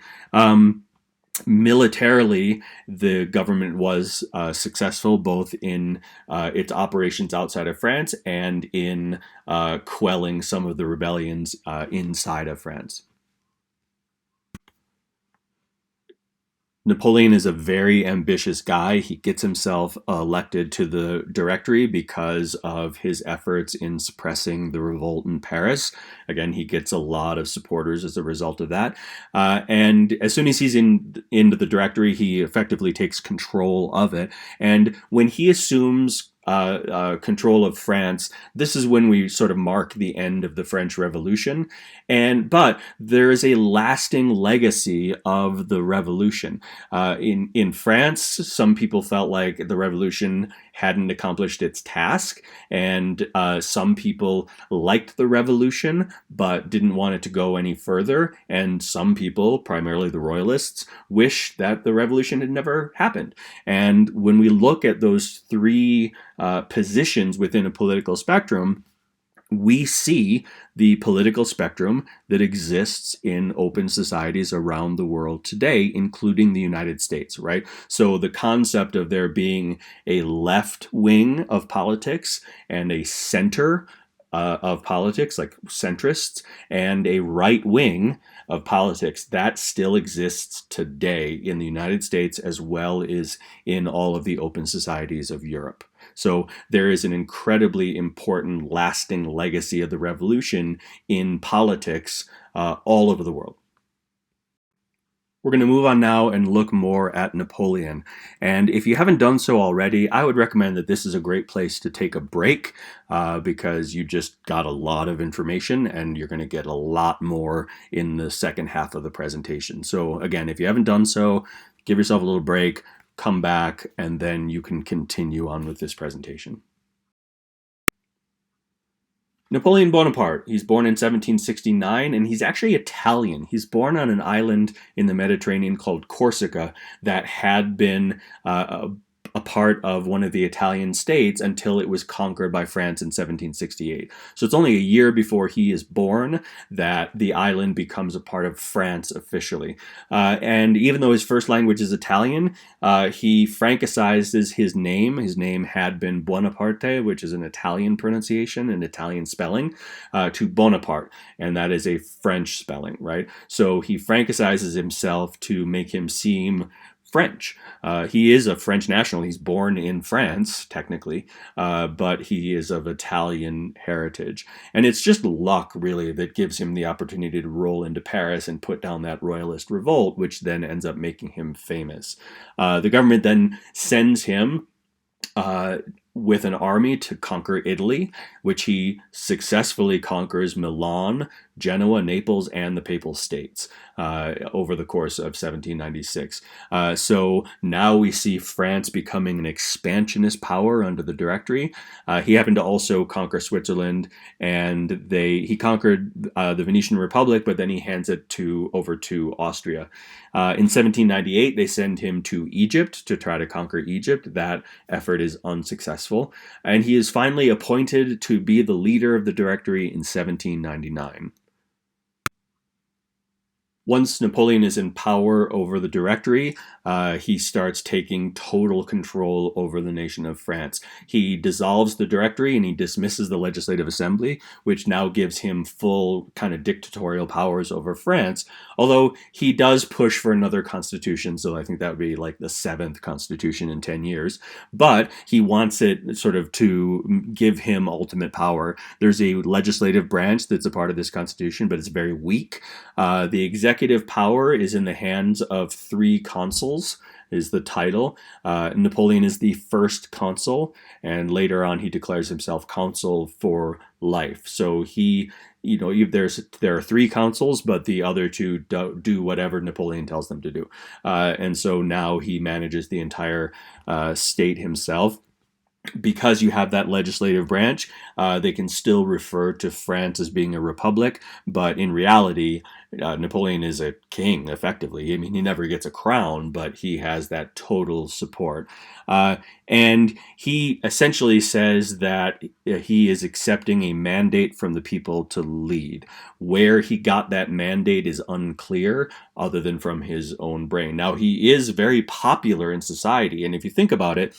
Militarily, the government was successful both in its operations outside of France and in quelling some of the rebellions inside of France. Napoleon is a very ambitious guy. He gets himself elected to the Directory because of his efforts in suppressing the revolt in Paris. Again, he gets a lot of supporters as a result of that. And as soon as he's into the Directory, he effectively takes control of it. And when he assumes control of France, this is when we sort of mark the end of the French Revolution. But there is a lasting legacy of the revolution. In France, some people felt like the revolution hadn't accomplished its task, and some people liked the revolution but didn't want it to go any further, and some people, primarily the royalists, wished that the revolution had never happened. And when we look at those three positions within a political spectrum, we see the political spectrum that exists in open societies around the world today, including the United States, right? So the concept of there being a left wing of politics and a center of politics, like centrists, and a right wing of politics, that still exists today in the United States as well as in all of the open societies of Europe. So there is an incredibly important lasting legacy of the revolution in politics all over the world. We're going to move on now and look more at Napoleon. And if you haven't done so already, I would recommend that this is a great place to take a break because you just got a lot of information and you're going to get a lot more in the second half of the presentation. So again, if you haven't done so, give yourself a little break, come back, and then you can continue on with this presentation. Napoleon Bonaparte, he's born in 1769, and he's actually Italian. He's born on an island in the Mediterranean called Corsica that had been a a part of one of the Italian states until it was conquered by France in 1768. So it's only a year before he is born that the island becomes a part of France officially. And even though his first language is Italian, he Francicizes his name. His name had been Bonaparte, which is an Italian pronunciation, an Italian spelling, to Bonaparte, and that is a French spelling, right? So he Francicizes himself to make him seem French. He is a French national. He's born in France, technically, but he is of Italian heritage. And it's just luck, really, that gives him the opportunity to roll into Paris and put down that royalist revolt, which then ends up making him famous. The government then sends him with an army to conquer Italy, which he successfully conquers Milan, Genoa, Naples, and the Papal States over the course of 1796. So now we see France becoming an expansionist power under the Directory. He happened to also conquer Switzerland, and he conquered the Venetian Republic, but then he hands it over to Austria. In 1798, they send him to Egypt to try to conquer Egypt. That effort is unsuccessful, and he is finally appointed to be the leader of the Directory in 1799. Once Napoleon is in power over the Directory, he starts taking total control over the nation of France. He dissolves the Directory and he dismisses the Legislative Assembly, which now gives him full kind of dictatorial powers over France, although he does push for another constitution, so I think that would be like the 7th constitution in 10 years. But he wants it sort of to give him ultimate power. There's a legislative branch that's a part of this constitution, but it's very weak. The executive power is in the hands of 3 consuls, is the title. Napoleon is the first consul, and later on he declares himself consul for life. So there are 3 consuls, but the other 2 do whatever Napoleon tells them to do. And so now he manages the entire state himself. Because you have that legislative branch, they can still refer to France as being a republic, but in reality, Napoleon is a king, effectively. I mean, he never gets a crown, but he has that total support. And he essentially says that he is accepting a mandate from the people to lead. Where he got that mandate is unclear, other than from his own brain. Now, he is very popular in society, and if you think about it,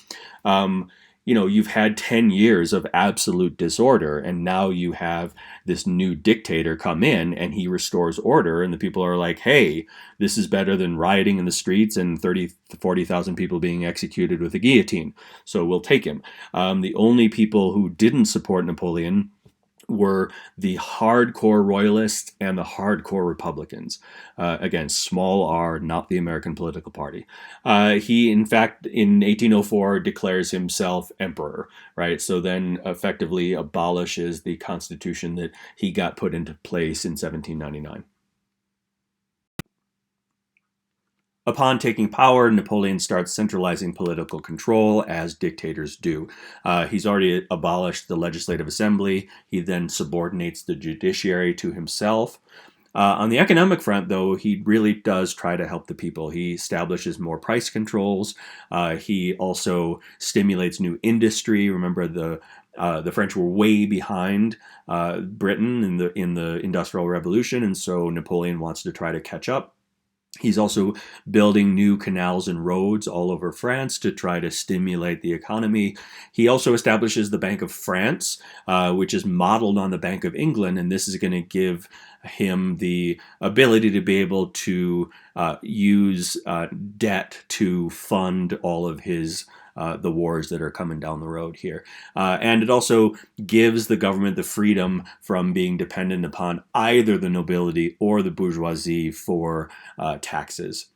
you've had 10 years of absolute disorder, and now you have this new dictator come in and he restores order, and the people are like, hey, this is better than rioting in the streets and 40,000 people being executed with a guillotine, so we'll take him. The only people who didn't support Napoleon were the hardcore royalists and the hardcore Republicans. Again, small r, not the American political party. He, in fact, in 1804 declares himself emperor, right? So then effectively abolishes the constitution that he got put into place in 1799. Upon taking power, Napoleon starts centralizing political control, as dictators do. He's already abolished the Legislative Assembly. He then subordinates the judiciary to himself. On the economic front, though, he really does try to help the people. He establishes more price controls. He also stimulates new industry. Remember, the French were way behind Britain in the Industrial Revolution, and so Napoleon wants to try to catch up. He's also building new canals and roads all over France to try to stimulate the economy. He also establishes the Bank of France, which is modeled on the Bank of England, and this is going to give him the ability to be able to use debt to fund all of his the wars that are coming down the road here. And it also gives the government the freedom from being dependent upon either the nobility or the bourgeoisie for taxes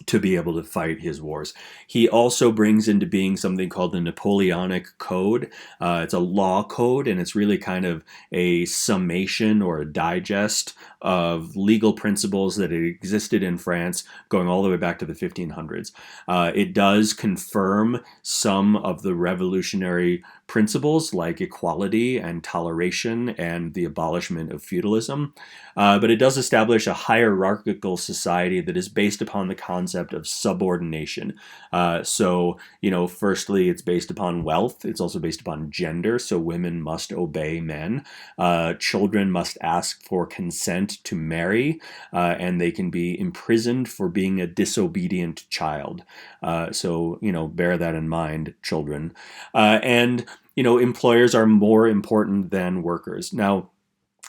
to be able to fight his wars. He also brings into being something called the Napoleonic Code. It's a law code, and it's really kind of a summation or a digest of legal principles that had existed in France going all the way back to the 1500s. It does confirm some of the revolutionary principles like equality and toleration and the abolishment of feudalism, but it does establish a hierarchical society that is based upon the concept concept of subordination. Firstly, it's based upon wealth. It's also based upon gender. So women must obey men. Children must ask for consent to marry, and they can be imprisoned for being a disobedient child. Bear that in mind, children. Employers are more important than workers. Now,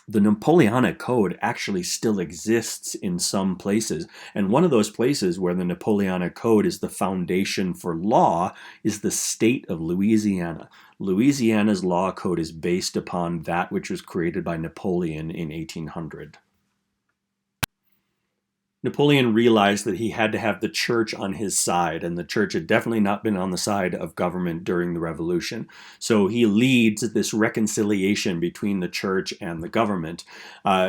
the Napoleonic Code actually still exists in some places. And one of those places where the Napoleonic Code is the foundation for law is the state of Louisiana. Louisiana's law code is based upon that which was created by Napoleon in 1800. Napoleon realized that he had to have the church on his side, and the church had definitely not been on the side of government during the revolution. So he leads this reconciliation between the church and the government.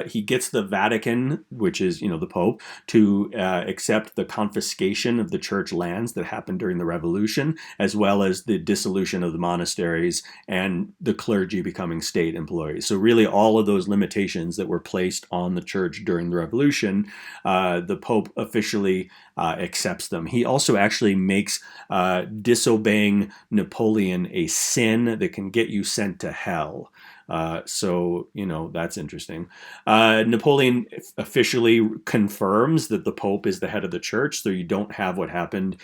He gets the Vatican, which is, the Pope, to accept the confiscation of the church lands that happened during the revolution, as well as the dissolution of the monasteries and the clergy becoming state employees. So really all of those limitations that were placed on the church during the revolution, the Pope officially accepts them. He also actually makes disobeying Napoleon a sin that can get you sent to hell. That's interesting. Napoleon officially confirms that the Pope is the head of the church, so you don't have what happened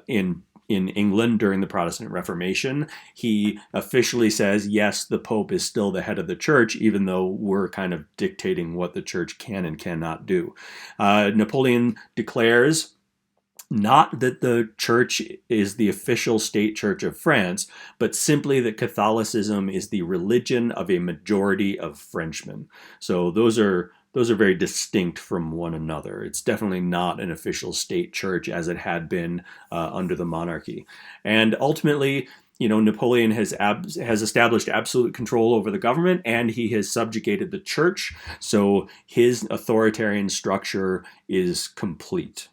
in England during the Protestant Reformation. He officially says, yes, the Pope is still the head of the church, even though we're kind of dictating what the church can and cannot do. Napoleon declares not that the church is the official state church of France, but simply that Catholicism is the religion of a majority of Frenchmen. So those are very distinct from one another. It's definitely not an official state church as it had been under the monarchy. And ultimately, Napoleon has established absolute control over the government, and he has subjugated the church. So his authoritarian structure is complete.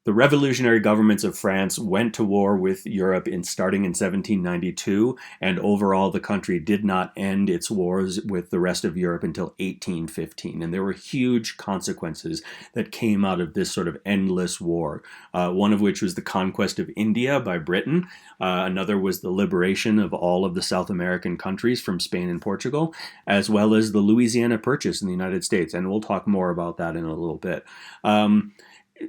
The revolutionary governments of France went to war with Europe starting in 1792, and overall the country did not end its wars with the rest of Europe until 1815. And there were huge consequences that came out of this sort of endless war, one of which was the conquest of India by Britain. Another was the liberation of all of the South American countries from Spain and Portugal, as well as the Louisiana Purchase in the United States. And we'll talk more about that in a little bit.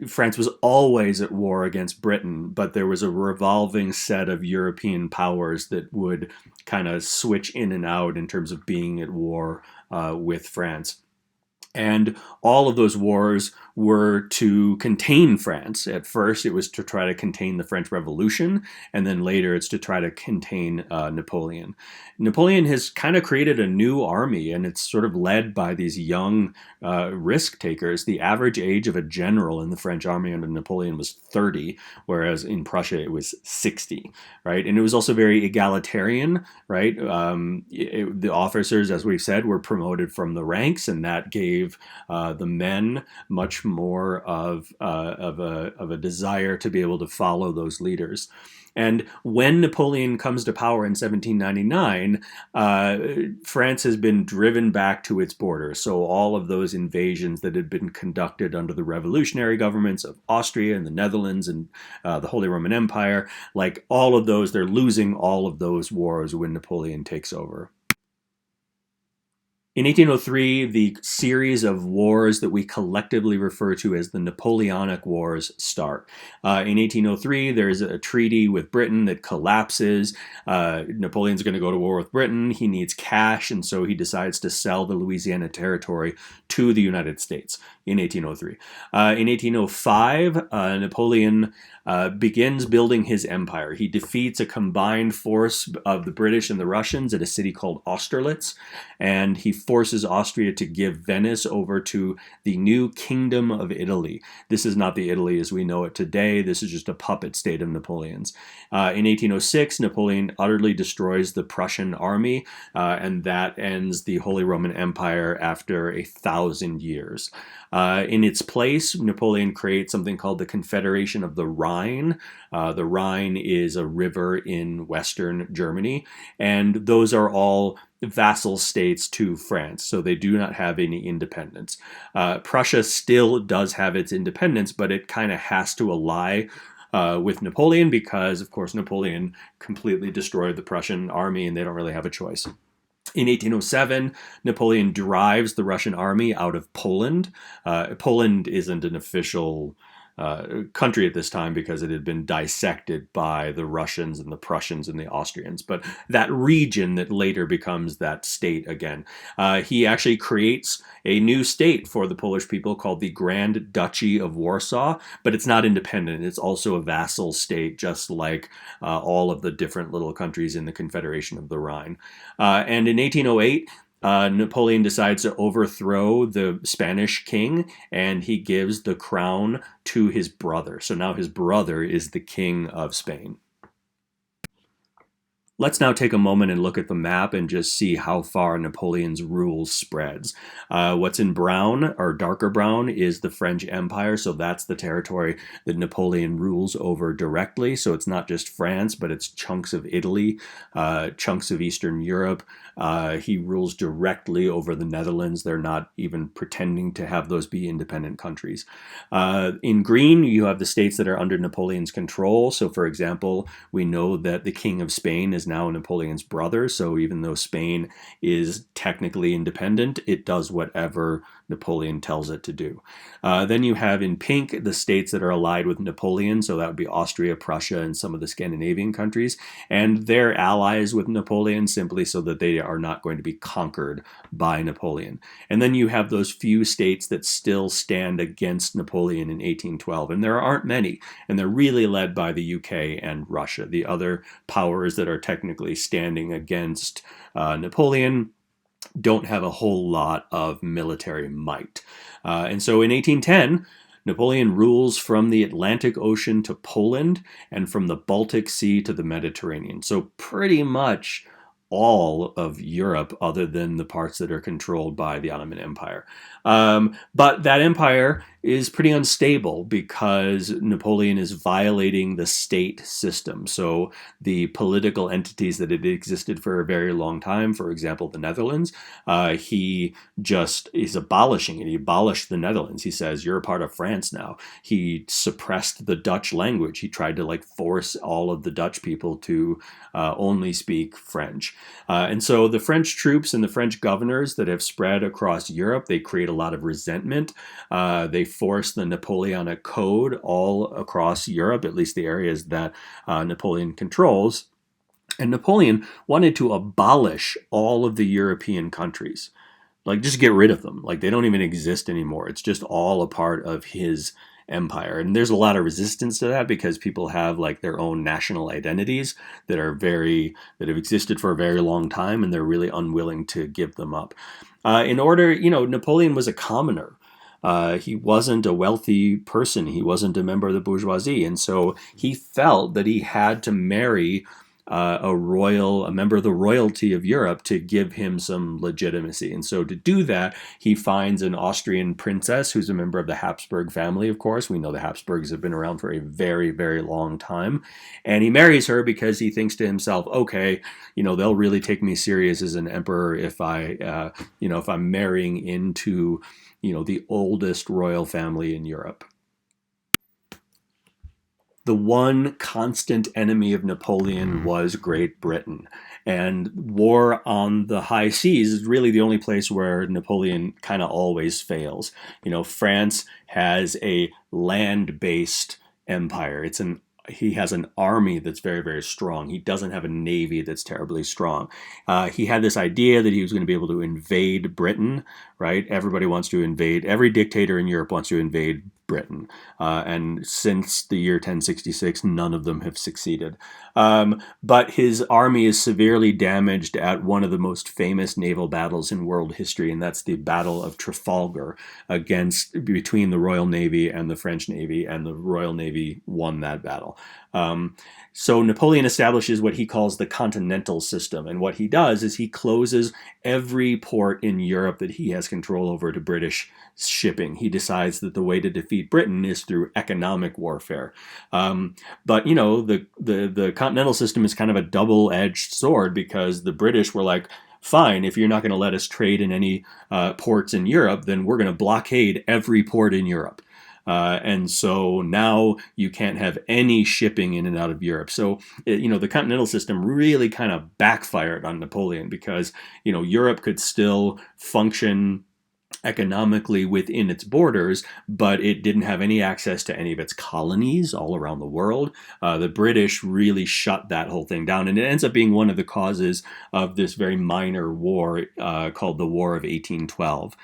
France was always at war against Britain, but there was a revolving set of European powers that would kind of switch in and out in terms of being at war with France. And all of those wars were to contain France. At first, it was to try to contain the French Revolution, and then later it's to try to contain Napoleon. Napoleon has kind of created a new army, and it's sort of led by these young risk takers. The average age of a general in the French army under Napoleon was 30, whereas in Prussia it was 60, right? And it was also very egalitarian, right? The officers, as we've said, were promoted from the ranks, and that gave the men much more of a desire to be able to follow those leaders. And when Napoleon comes to power in 1799, France has been driven back to its borders. So all of those invasions that had been conducted under the revolutionary governments of Austria and the Netherlands and the Holy Roman Empire, like all of those, they're losing all of those wars when Napoleon takes over. In 1803, the series of wars that we collectively refer to as the Napoleonic Wars start. In 1803, there's a treaty with Britain that collapses. Napoleon's going to go to war with Britain. He needs cash, and so he decides to sell the Louisiana Territory to the United States in 1803. In 1805, Napoleon begins building his empire. He defeats a combined force of the British and the Russians at a city called Austerlitz, and he forces Austria to give Venice over to the new Kingdom of Italy. This is not the Italy as we know it today. This is just a puppet state of Napoleon's. In 1806, Napoleon utterly destroys the Prussian army, and that ends the Holy Roman Empire after 1,000 years. In its place, Napoleon creates something called the Confederation of the Rhine, The Rhine is a river in western Germany, and those are all vassal states to France, so they do not have any independence. Prussia still does have its independence, but it kind of has to ally with Napoleon because, of course, Napoleon completely destroyed the Prussian army and they don't really have a choice. In 1807, Napoleon drives the Russian army out of Poland. Poland isn't an official country at this time because it had been dissected by the Russians and the Prussians and the Austrians. But that region that later becomes that state again, he actually creates a new state for the Polish people called the Grand Duchy of Warsaw, but it's not independent. It's also a vassal state, just like all of the different little countries in the Confederation of the Rhine. And in 1808, Napoleon decides to overthrow the Spanish king, and he gives the crown to his brother. So now his brother is the king of Spain. Let's now take a moment and look at the map and just see how far Napoleon's rule spreads. What's in brown, or darker brown, is the French Empire, so that's the territory that Napoleon rules over directly. So it's not just France, but it's chunks of Italy, chunks of Eastern Europe. He rules directly over the Netherlands. They're not even pretending to have those be independent countries. In green, you have the states that are under Napoleon's control. So, for example, we know that the King of Spain is now Napoleon's brother. So even though Spain is technically independent, it does whatever Napoleon tells it to do. Then you have in pink the states that are allied with Napoleon. So that would be Austria, Prussia, and some of the Scandinavian countries. And they're allies with Napoleon simply so that they are not going to be conquered by Napoleon. And then you have those few states that still stand against Napoleon in 1812. And there aren't many. And they're really led by the UK and Russia. The other powers that are technically standing against Napoleon don't have a whole lot of military might. And so in 1810, Napoleon rules from the Atlantic Ocean to Poland and from the Baltic Sea to the Mediterranean. So pretty much all of Europe other than the parts that are controlled by the Ottoman Empire. But that empire is pretty unstable because Napoleon is violating the state system. So the political entities that had existed for a very long time, for example, the Netherlands, he just is abolishing it. He abolished the Netherlands. He says, you're a part of France now. He suppressed the Dutch language. He tried to force all of the Dutch people to only speak French. And so the French troops and the French governors that have spread across Europe, they create a lot of resentment. They force the Napoleonic Code all across Europe, at least the areas that Napoleon controls. And Napoleon wanted to abolish all of the European countries. Just get rid of them. They don't even exist anymore. It's just all a part of his empire. And there's a lot of resistance to that because people have their own national identities that have existed for a very long time, and they're really unwilling to give them up. Napoleon was a commoner. He wasn't a wealthy person. He wasn't a member of the bourgeoisie. And so he felt that he had to marry a member of the royalty of Europe to give him some legitimacy. And so to do that, he finds an Austrian princess who's a member of the Habsburg family, of course. We know the Habsburgs have been around for a very, very long time. And he marries her because he thinks to himself, okay, they'll really take me serious as an emperor if I'm marrying into, the oldest royal family in Europe. The one constant enemy of Napoleon was Great Britain. And war on the high seas is really the only place where Napoleon kind of always fails. France has a land-based empire. He has an army that's very, very strong. He doesn't have a navy that's terribly strong. He had this idea that he was going to be able to invade Britain, right? Everybody wants to invade. Every dictator in Europe wants to invade Britain. And since the year 1066, none of them have succeeded. But his army is severely damaged at one of the most famous naval battles in world history, and that's the Battle of Trafalgar between the Royal Navy and the French Navy, and the Royal Navy won that battle. So Napoleon establishes what he calls the continental system. And what he does is he closes every port in Europe that he has control over to British shipping. He decides that the way to defeat Britain is through economic warfare. But the continental system is kind of a double-edged sword, because the British were like, fine, if you're not going to let us trade in any ports in Europe, then we're going to blockade every port in Europe. And so now you can't have any shipping in and out of Europe. So, the continental system really kind of backfired on Napoleon, because, Europe could still function economically within its borders, but it didn't have any access to any of its colonies all around the world. The British really shut that whole thing down, and it ends up being one of the causes of this very minor war called the War of 1812,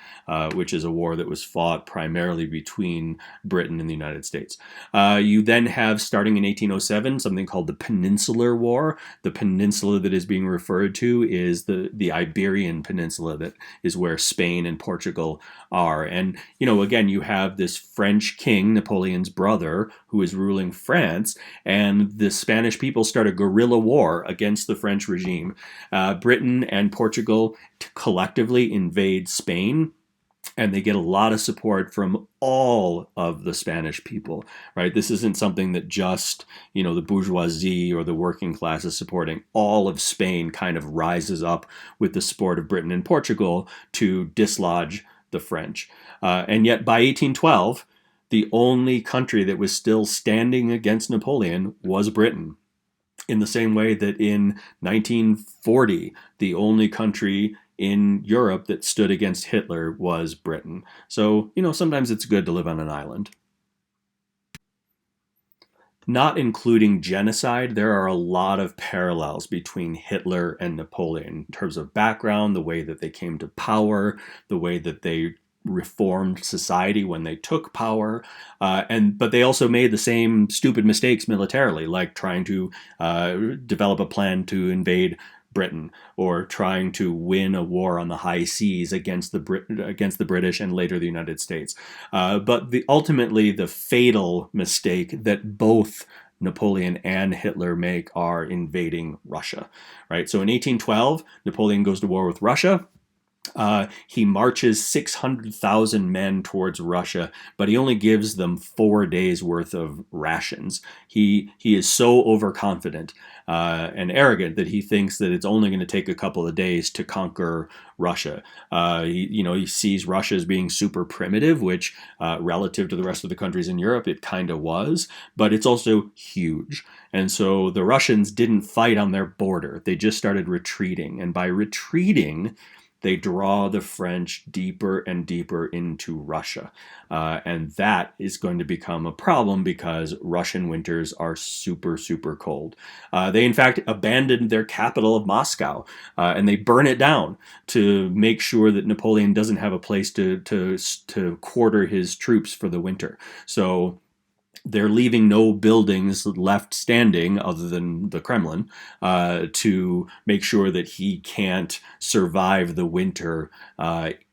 which is a war that was fought primarily between Britain and the United States. You then have, starting in 1807, something called the Peninsular War. The peninsula that is being referred to is the Iberian Peninsula, that is where Spain and Portugal are. And, again, you have this French king, Napoleon's brother, who is ruling France, and the Spanish people start a guerrilla war against the French regime. Britain and Portugal collectively invade Spain, and they get a lot of support from all of the Spanish people, right? This isn't something that just, the bourgeoisie or the working class is supporting. All of Spain kind of rises up with the support of Britain and Portugal to dislodge the French. And yet by 1812, the only country that was still standing against Napoleon was Britain. In the same way that in 1940, the only country in Europe that stood against Hitler was Britain. So, sometimes it's good to live on an island. Not including genocide, there are a lot of parallels between Hitler and Napoleon in terms of background, the way that they came to power, the way that they reformed society when they took power, but they also made the same stupid mistakes militarily, like trying to develop a plan to invade Britain, or trying to win a war on the high seas against the British and later the United States. But ultimately, the fatal mistake that both Napoleon and Hitler make are invading Russia, right? So in 1812, Napoleon goes to war with Russia. He marches 600,000 men towards Russia, but he only gives them 4 days worth of rations. He is so overconfident and arrogant that he thinks that it's only going to take a couple of days to conquer Russia. He sees Russia as being super primitive, which relative to the rest of the countries in Europe, it kind of was, but it's also huge. And so the Russians didn't fight on their border. They just started retreating. And by retreating, they draw the French deeper and deeper into Russia. And that is going to become a problem, because Russian winters are super, super cold. They, in fact, abandoned their capital of Moscow, and they burn it down to make sure that Napoleon doesn't have a place to quarter his troops for the winter. So they're leaving no buildings left standing other than the Kremlin to make sure that he can't survive the winter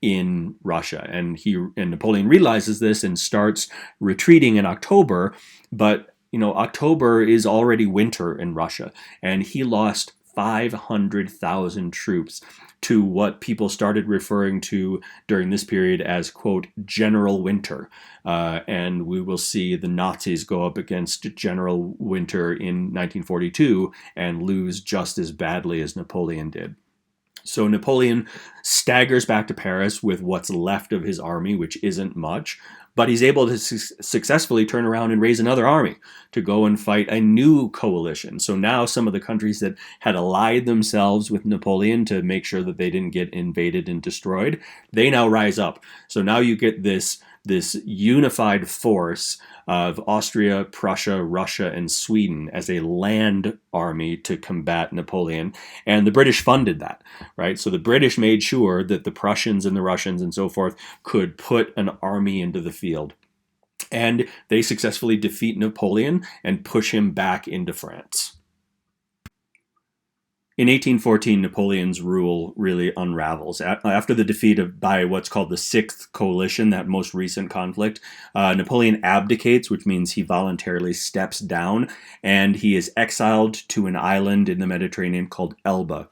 in Russia. And Napoleon realizes this and starts retreating in October. But October is already winter in Russia, and he lost 500,000 troops to what people started referring to during this period as, quote, General Winter. And we will see the Nazis go up against General Winter in 1942 and lose just as badly as Napoleon did. So Napoleon staggers back to Paris with what's left of his army, which isn't much, but he's able to successfully turn around and raise another army to go and fight a new coalition. So now some of the countries that had allied themselves with Napoleon to make sure that they didn't get invaded and destroyed, they now rise up. So now you get this unified force of Austria, Prussia, Russia, and Sweden as a land army to combat Napoleon. And the British funded that, right? So the British made sure that the Prussians and the Russians and so forth could put an army into the field. And they successfully defeat Napoleon and push him back into France. In 1814, Napoleon's rule really unravels. After the defeat by what's called the Sixth Coalition, that most recent conflict, Napoleon abdicates, which means he voluntarily steps down, and he is exiled to an island in the Mediterranean called Elba.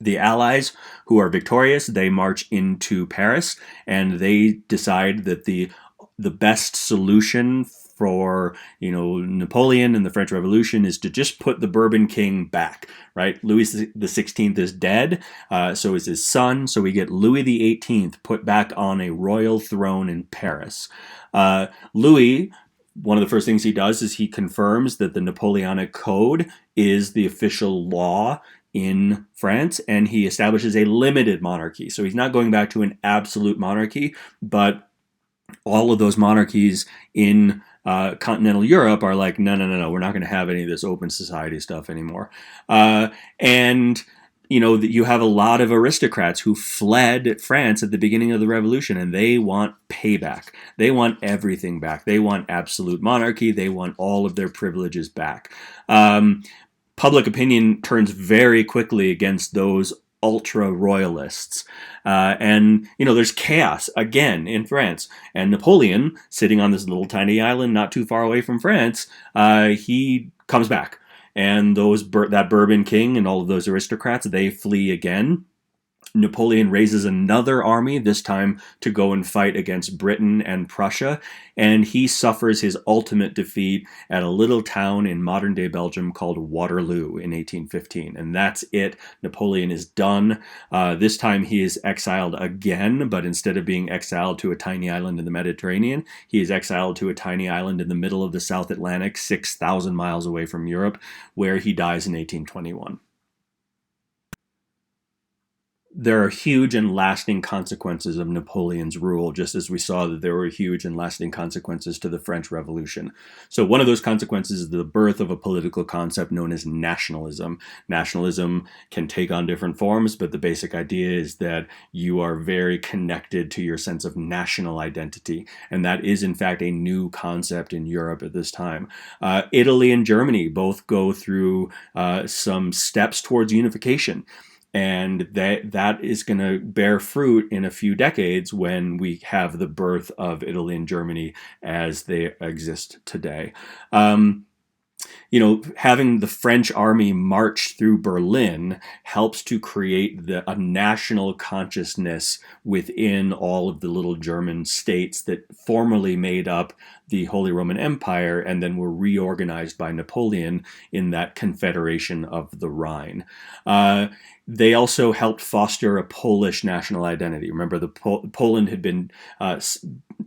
The Allies, who are victorious, they march into Paris, and they decide that the best solution for Napoleon and the French Revolution is to just put the Bourbon king back. Right, Louis the 16th is dead, so is his son. So we get Louis the 18th put back on a royal throne in Paris. Louis, one of the first things he does is he confirms that the Napoleonic Code is the official law in France, and he establishes a limited monarchy. So he's not going back to an absolute monarchy, but all of those monarchies in continental Europe are like, no, we're not going to have any of this open society stuff anymore. And you have a lot of aristocrats who fled France at the beginning of the revolution, and they want payback. They want everything back. They want absolute monarchy. They want all of their privileges back. Public opinion turns very quickly against those ultra royalists. And there's chaos again in France. And Napoleon, sitting on this little tiny island not too far away from France, he comes back. And that Bourbon king and all of those aristocrats, they flee again. Napoleon raises another army, this time to go and fight against Britain and Prussia, and he suffers his ultimate defeat at a little town in modern-day Belgium called Waterloo in 1815. And that's it. Napoleon is done. This time he is exiled again, but instead of being exiled to a tiny island in the Mediterranean, he is exiled to a tiny island in the middle of the South Atlantic, 6,000 miles away from Europe, where he dies in 1821. There are huge and lasting consequences of Napoleon's rule, just as we saw that there were huge and lasting consequences to the French Revolution. So one of those consequences is the birth of a political concept known as nationalism. Nationalism can take on different forms, but the basic idea is that you are very connected to your sense of national identity. And that is, in fact, a new concept in Europe at this time. Italy and Germany both go through some steps towards unification. And that is going to bear fruit in a few decades when we have the birth of Italy and Germany as they exist today. Having the French army march through Berlin helps to create a national consciousness within all of the little German states that formerly made up the Holy Roman Empire and then were reorganized by Napoleon in that Confederation of the Rhine. They also helped foster a Polish national identity. Remember, Poland had been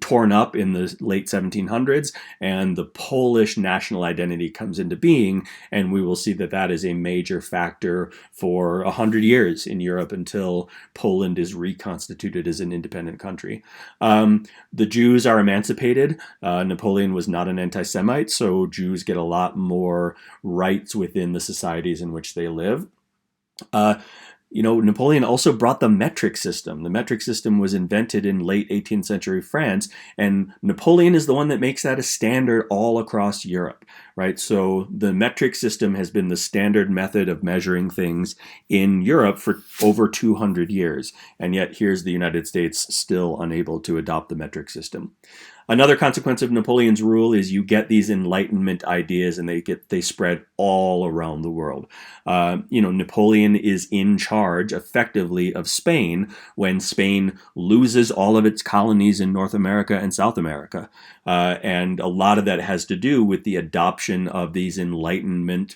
torn up in the late 1700s, and the Polish national identity comes into being, and we will see that that is a major factor for 100 years in Europe until Poland is reconstituted as an independent country. The Jews are emancipated. Napoleon was not an anti-Semite, so Jews get a lot more rights within the societies in which they live. Napoleon also brought the metric system. The metric system was invented in late 18th century France, and Napoleon is the one that makes that a standard all across Europe, right? So the metric system has been the standard method of measuring things in Europe for over 200 years, and yet here's the United States still unable to adopt the metric system. Another consequence of Napoleon's rule is you get these Enlightenment ideas, and they spread all around the world. Napoleon is in charge, effectively, of Spain when Spain loses all of its colonies in North America and South America. And a lot of that has to do with the adoption of these Enlightenment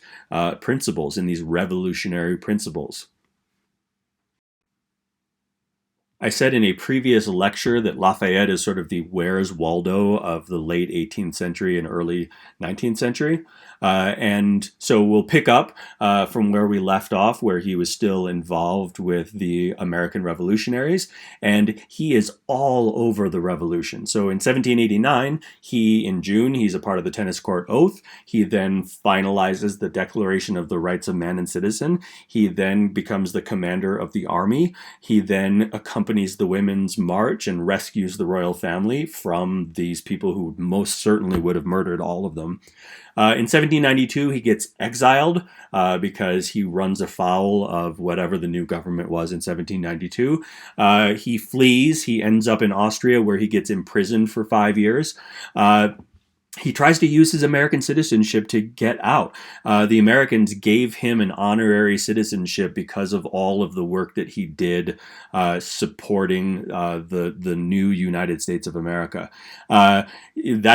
principles and these revolutionary principles. I said in a previous lecture that Lafayette is sort of the Where's Waldo of the late 18th century and early 19th century. And so we'll pick up from where we left off, where he was still involved with the American revolutionaries, and he is all over the revolution. So in 1789, in June, he's a part of the Tennis Court Oath. He then finalizes the Declaration of the Rights of Man and Citizen. He then becomes the commander of the army. He then accompanies the Women's March and rescues the royal family from these people who most certainly would have murdered all of them. In 1792, he gets exiled because he runs afoul of whatever the new government was in 1792. He flees. He ends up in Austria, where he gets imprisoned for 5 years. He tries to use his American citizenship to get out. The Americans gave him an honorary citizenship because of all of the work that he did supporting the new United States of America. That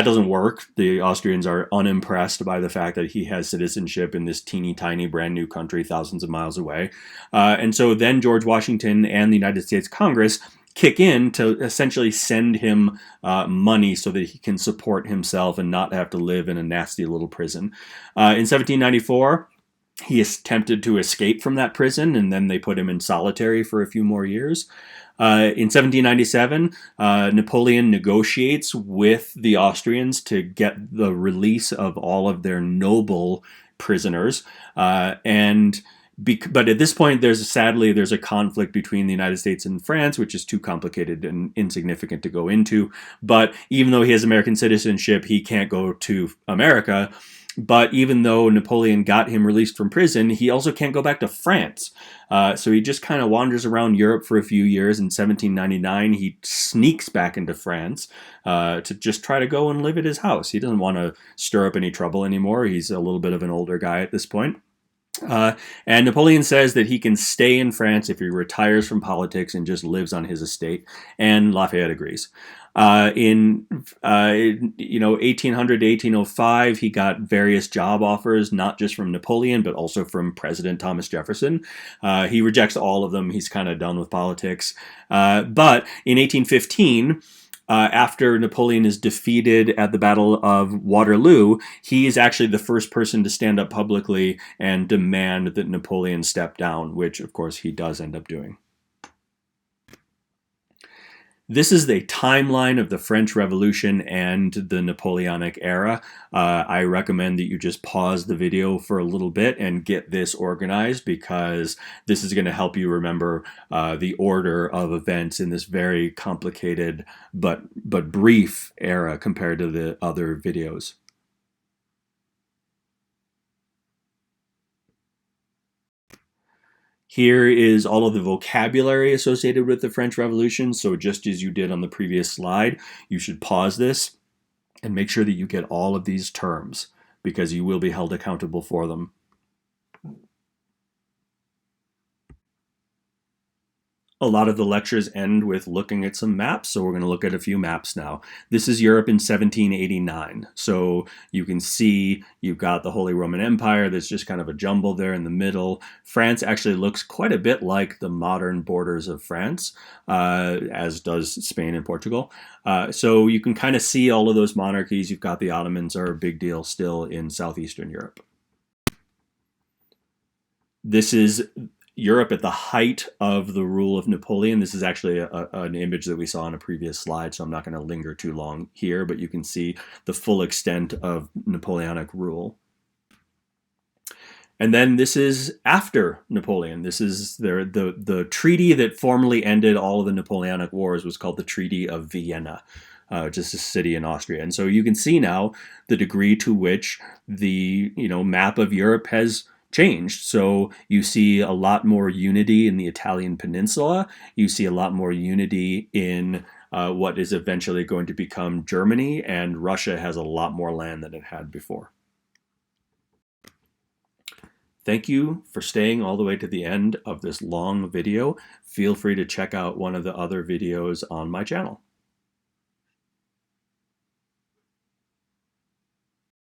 doesn't work. The Austrians are unimpressed by the fact that he has citizenship in this teeny tiny brand new country thousands of miles away. And so then George Washington and the United States Congress kick in to essentially send him money so that he can support himself and not have to live in a nasty little prison. In 1794, he is tempted to escape from that prison, and then they put him in solitary for a few more years. In 1797, Napoleon negotiates with the Austrians to get the release of all of their noble prisoners, but at this point, sadly, there's a conflict between the United States and France, which is too complicated and insignificant to go into. But even though he has American citizenship, he can't go to America. But even though Napoleon got him released from prison, he also can't go back to France. So he just kind of wanders around Europe for a few years. In 1799, he sneaks back into France to just try to go and live at his house. He doesn't want to stir up any trouble anymore. He's a little bit of an older guy at this point. And Napoleon says that he can stay in France if he retires from politics and just lives on his estate, and Lafayette agrees. In 1800 to 1805, he got various job offers, not just from Napoleon, but also from President Thomas Jefferson. He rejects all of them. He's kind of done with politics. But in 1815, after Napoleon is defeated at the Battle of Waterloo, he is actually the first person to stand up publicly and demand that Napoleon step down, which, of course, he does end up doing. This is the timeline of the French Revolution and the Napoleonic era. I recommend that you just pause the video for a little bit and get this organized, because this is going to help you remember the order of events in this very complicated but brief era compared to the other videos. Here is all of the vocabulary associated with the French Revolution. So just as you did on the previous slide, you should pause this and make sure that you get all of these terms, because you will be held accountable for them. A lot of the lectures end with looking at some maps, so we're going to look at a few maps now. This is Europe in 1789. So you can see you've got the Holy Roman Empire. There's just kind of a jumble there in the middle. France actually looks quite a bit like the modern borders of France, as does Spain and Portugal. So you can kind of see all of those monarchies. You've got the Ottomans are a big deal still in southeastern Europe. This is Europe at the height of the rule of Napoleon. This is actually an image that we saw on a previous slide, so I'm not going to linger too long here, but you can see the full extent of Napoleonic rule. And then this is after Napoleon. This is the treaty that formally ended all of the Napoleonic Wars was called the Treaty of Vienna, just a city in Austria. And so you can see now the degree to which the map of Europe has changed. So you see a lot more unity in the Italian peninsula. You see a lot more unity in what is eventually going to become Germany, and Russia has a lot more land than it had before. Thank you for staying all the way to the end of this long video. Feel free to check out one of the other videos on my channel.